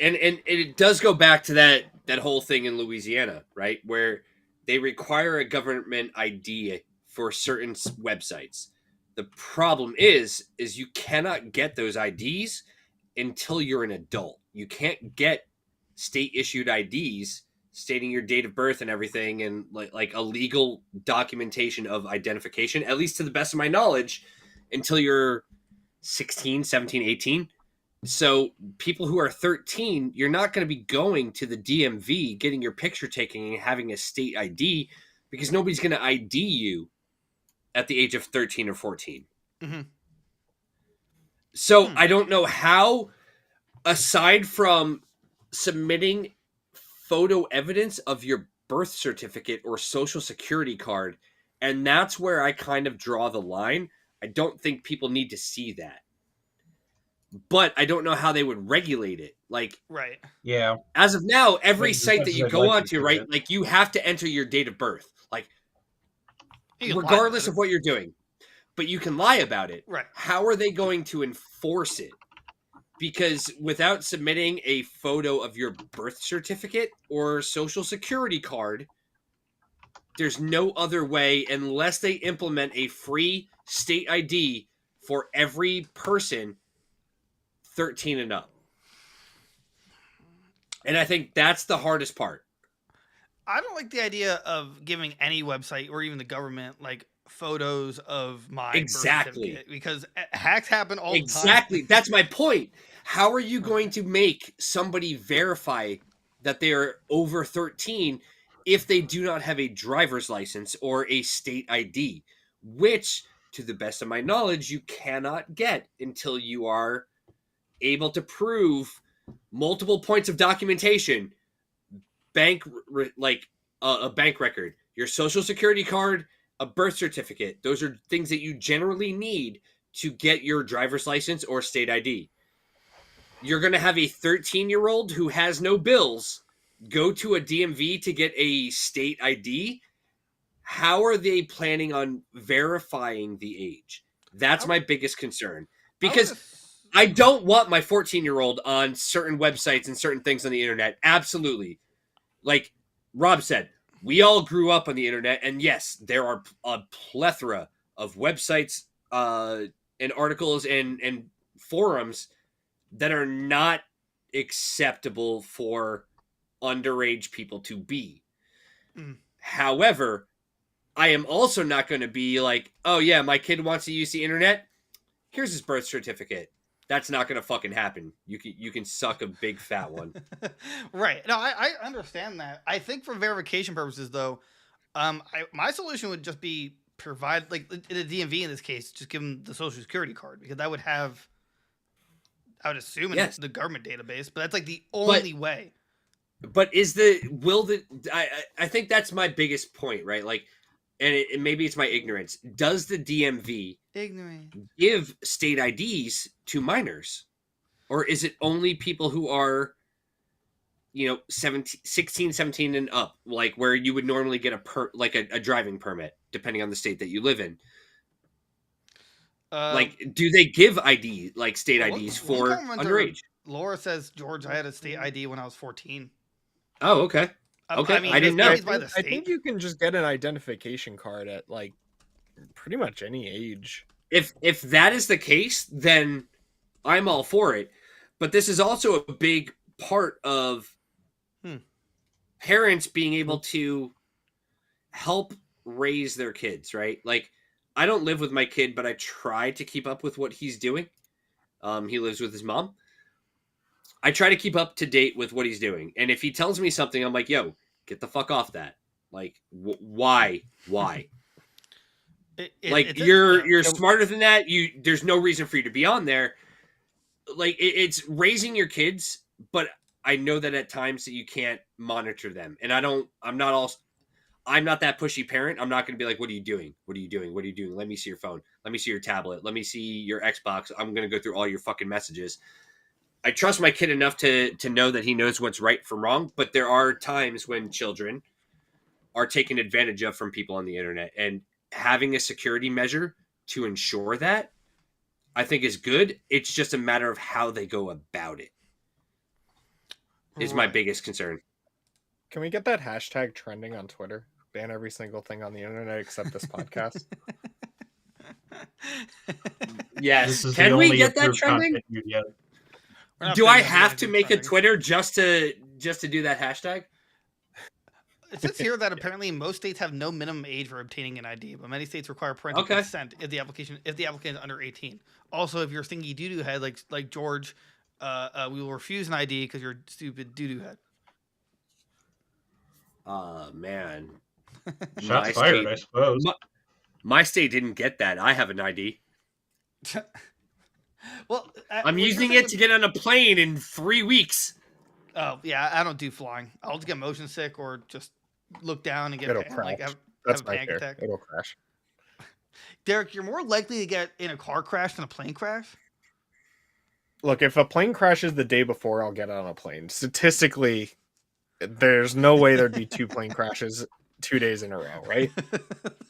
and it does go back to that whole thing in Louisiana, right, where they require a government ID for certain websites. The problem is you cannot get those IDs until you're an adult. You can't get state issued IDs stating your date of birth and everything, and like a legal documentation of identification, at least to the best of my knowledge, until you're 16, 17, 18. So people who are 13, you're not going to be going to the DMV, getting your picture taken and having a state ID, because nobody's going to ID you at the age of 13 or 14. Mm-hmm. So I don't know how, aside from submitting photo evidence of your birth certificate or social security card, and that's where I kind of draw the line. I don't think people need to see that, but I don't know how they would regulate it. Like, right, yeah, as of now, every Like, site that you I'd go like onto, to right, it. like you have to enter your date of birth, like You can lie regardless about of what you're doing, but you can lie about it. Right. How are they going to enforce it? Because without submitting a photo of your birth certificate or social security card, there's no other way unless they implement a free state ID for every person 13 and up. And I think that's the hardest part. I don't like the idea of giving any website or even the government like photos of my birth certificate, because hacks happen all the time. Exactly. That's my point. How are you going to make somebody verify that they are over 13 if they do not have a driver's license or a state ID, which, to the best of my knowledge, you cannot get until you are able to prove multiple points of documentation, a bank record, your social security card, a birth certificate. Those are things that you generally need to get your driver's license or state ID. You're going to have a 13-year-old who has no bills go to a DMV to get a state ID. How are they planning on verifying the age? That's my biggest concern. Because I don't want my 14-year-old on certain websites and certain things on the internet. Absolutely. Like, Rob said, we all grew up on the internet, and yes, there are a plethora of websites and articles and forums that are not acceptable for underage people to be. However, I am also not going to be like, oh yeah, my kid wants to use the internet. Here's his birth certificate. That's not going to fucking happen. You can suck a big fat one. Right. No, I understand that. I think for verification purposes, though, my solution would just be provide, like, the DMV in this case, just give them the social security card, because that would have, I would assume, in the government database, but that's like the only way. But I think that's my biggest point, right? Like, and maybe it's my ignorance. Does the DMV give state IDs to minors? Or is it only people who are, 16, 17 and up, like where you would normally get a driving permit, depending on the state that you live in? Like, do they give ID, like state IDs for underage? Laura says, George, I had a state ID when I was 14. Oh, okay. Okay, I mean, I didn't know. I think you can just get an identification card at like pretty much any age. If that is the case, then I'm all for it. But this is also a big part of parents being able to help raise their kids, right? Like, I don't live with my kid, but I try to keep up with what he's doing. He lives with his mom. I try to keep up to date with what he's doing. And if he tells me something, I'm like, yo, get the fuck off that. Like, why? You're smarter than that. There's no reason for you to be on there. Like, it's raising your kids, but I know that at times that you can't monitor them. And I'm not that pushy parent. I'm not going to be like, what are you doing? What are you doing? What are you doing? Let me see your phone. Let me see your tablet. Let me see your Xbox. I'm going to go through all your fucking messages. I trust my kid enough to know that he knows what's right from wrong, but there are times when children are taken advantage of from people on the internet, and having a security measure to ensure that, I think, is good. It's just a matter of how they go about it is my biggest concern. Can we get that hashtag trending on Twitter? Ban every single thing on the internet except this podcast. Yes. Can we get that trending? Do I have to make a Twitter just to do that hashtag? It says here that apparently most states have no minimum age for obtaining an ID, but many states require parental consent if the applicant is under 18. Also, if you're a stinky doo-doo head like George, we will refuse an ID because you're a stupid doo-doo head. Man. Shots fired, I suppose. My state didn't get that. I have an ID. Well, I'm using it to get on a plane in 3 weeks. Oh yeah, I don't do flying. I'll just get motion sick or just look down and get crash. That's my panic attack. It'll crash. Derek, you're more likely to get in a car crash than a plane crash. Look, if a plane crashes the day before, I'll get on a plane. Statistically, there's no way there'd be 2 plane crashes 2 days in a row, right?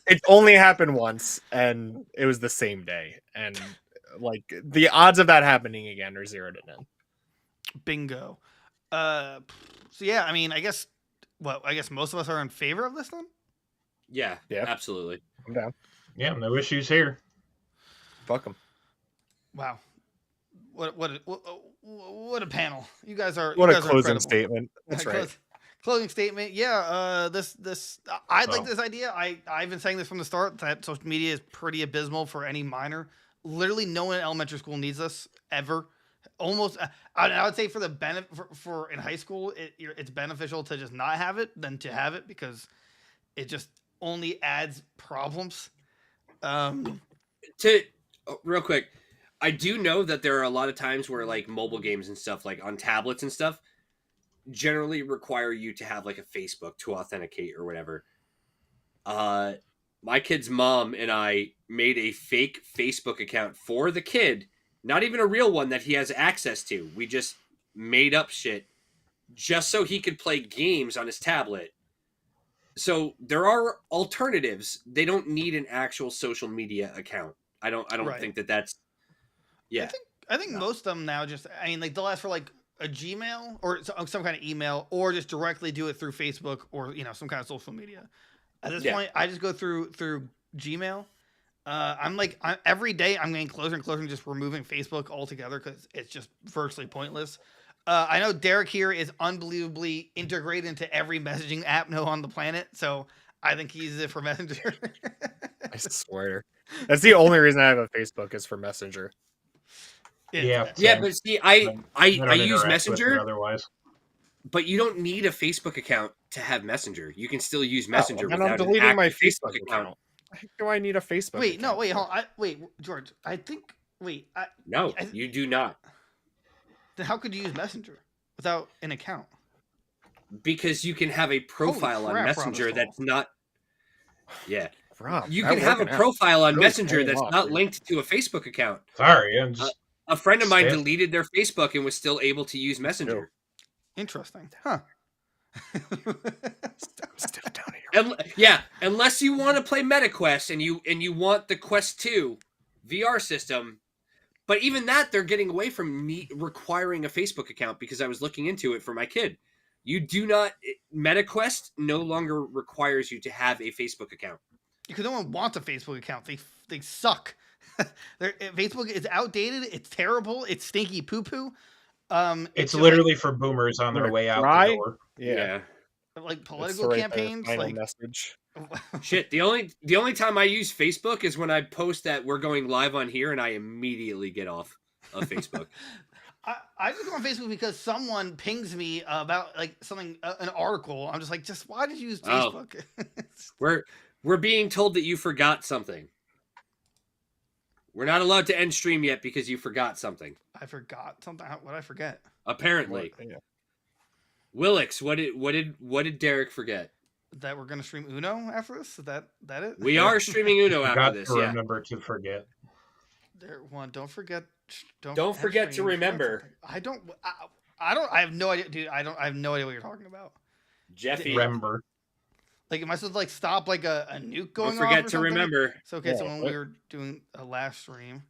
It only happened once, and it was the same day. And like, the odds of that happening again are 0 to none. Bingo. So yeah, I mean, I guess most of us are in favor of this then. Yeah, absolutely. I'm down. Yeah, no issues here. Fuck them. Wow. What a panel. You guys are. What a closing statement. That's right. Closing statement. Yeah. I like this idea. I've been saying this from the start that social media is pretty abysmal for any minor. Literally, no one in elementary school needs this ever. Almost, I would say for the benefit for in high school, it's beneficial to just not have it than to have it, because it just only adds problems. Real quick, I do know that there are a lot of times where like mobile games and stuff, like on tablets and stuff, generally require you to have like a Facebook to authenticate or whatever. My kid's mom and I made a fake Facebook account for the kid. Not even a real one that he has access to. We just made up shit just so he could play games on his tablet. So there are alternatives. They don't need an actual social media account. I don't think that's. Yeah. I think most of them now just, I mean, like they'll ask for like a Gmail or some kind of email, or just directly do it through Facebook or some kind of social media. At this point, I just go through Gmail. Every day I'm getting closer and closer and just removing Facebook altogether because it's just virtually pointless. I know Derek here is unbelievably integrated into every messaging app known on the planet, so I think he uses it for Messenger. I swear. That's the only reason I have a Facebook is for Messenger. Yeah, but see, I use Messenger otherwise. But you don't need a Facebook account to have Messenger. You can still use Messenger and without I'm deleting my Facebook account. Why do I need a Facebook Wait, account? no, wait, hold on. Wait, George, I think... Wait. No, you do not. Then how could you use Messenger without an account? Because you can have a profile on Messenger that's not... Yeah. Rob, you can have a profile on Messenger that's not linked to a Facebook account. Sorry, I'm just... A friend of mine deleted their Facebook and was still able to use Messenger. Interesting. Huh. Stiff down here. Unless you want to play MetaQuest and you want the Quest 2 VR system. But even that, they're getting away from me requiring a Facebook account because I was looking into it for my kid. You do not... MetaQuest no longer requires you to have a Facebook account. Because no one wants a Facebook account. They suck. Facebook is outdated. It's terrible. It's stinky poo-poo. It's literally for boomers on their way out the door. Yeah. Like political campaigns. Like message. Shit. The only time I use Facebook is when I post that we're going live on here, and I immediately get off of Facebook. I just go on Facebook because someone pings me about like something, an article. I'm just like, why did you use Facebook? We're being told that you forgot something. We're not allowed to end stream yet because you forgot something. I forgot something. What did I forget? Apparently. Willix, what did Derek forget? That we're gonna stream Uno after this? Is that it? We are streaming Uno after this. Yeah. Remember to forget. Don't forget. Don't forget to remember. I have no idea, dude. I have no idea what you're talking about. Jeffy. Remember. Like, am I supposed to like stop like a nuke going Don't forget off or to remember. So okay, so when we were doing a last stream,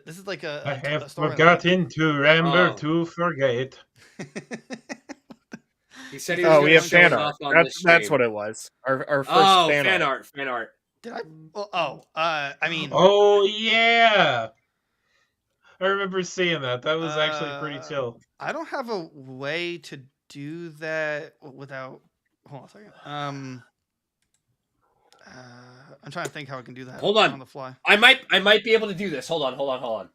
this is like I have forgotten to remember to forget. He said he was we have fan art. That's what it was. Our first fan art. Fan art. Did I? Well, I mean. Oh yeah. I remember seeing that. That was actually pretty chill. I don't have a way to do that without. Hold on a second. I'm trying to think how I can do that. Hold on the fly. I might be able to do this. Hold on.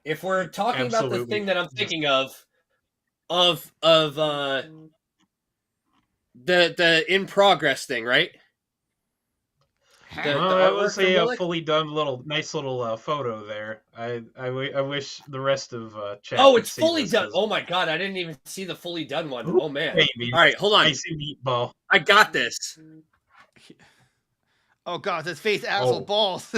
If we're talking about the thing that I'm thinking of the in progress thing, right? I would say a fully done nice little photo there. I wish the rest of chat. Oh, it's fully done. Oh my god, I didn't even see the fully done one. Oh man. Baby. All right, hold on. I see meatball. I got this. Oh god, his face, asshole, balls.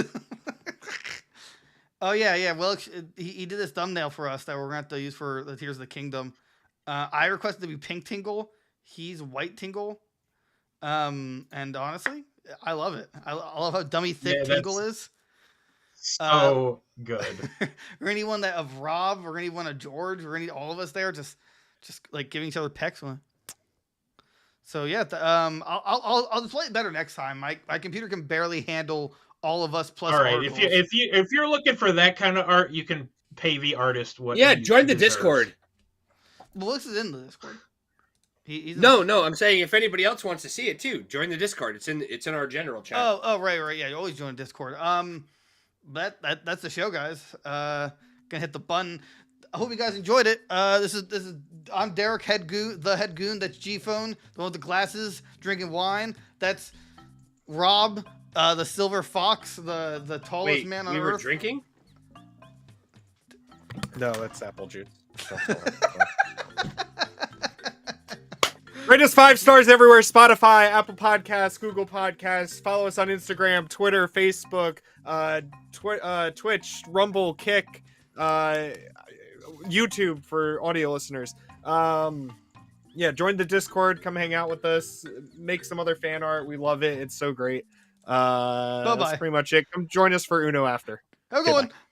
Oh yeah. Well, he did this thumbnail for us that we're gonna have to use for the Tears of the Kingdom. I requested to be Pink Tingle. He's White Tingle. And honestly, I love it. I love how dummy thick Tingle is. So good. We're gonna need one of Rob. We're gonna need one of George. We're gonna need all of us there, just like giving each other pecks. So yeah, I'll play it better next time. My computer can barely handle all of us plus. All right, if you're looking for that kind of art, you can pay the artist what. Yeah, join the Discord. Well, this is in the Discord. No, I'm saying if anybody else wants to see it too, join the Discord. It's in our general chat. Oh, right. Yeah, you always join Discord. That's the show, guys. Gonna hit the button. I hope you guys enjoyed it. I'm Derek the head goon. That's G-Phone, the one with the glasses, drinking wine. That's Rob, the silver fox, the tallest man on earth. We were drinking? No, that's apple juice. Rate us 5 stars everywhere: Spotify, Apple Podcasts, Google Podcasts. Follow us on Instagram, Twitter, Facebook, Twitch, Rumble, Kick, YouTube for audio listeners. Join the Discord. Come hang out with us. Make some other fan art. We love it. It's so great. Bye-bye. That's pretty much it. Come join us for Uno after. Have a good one.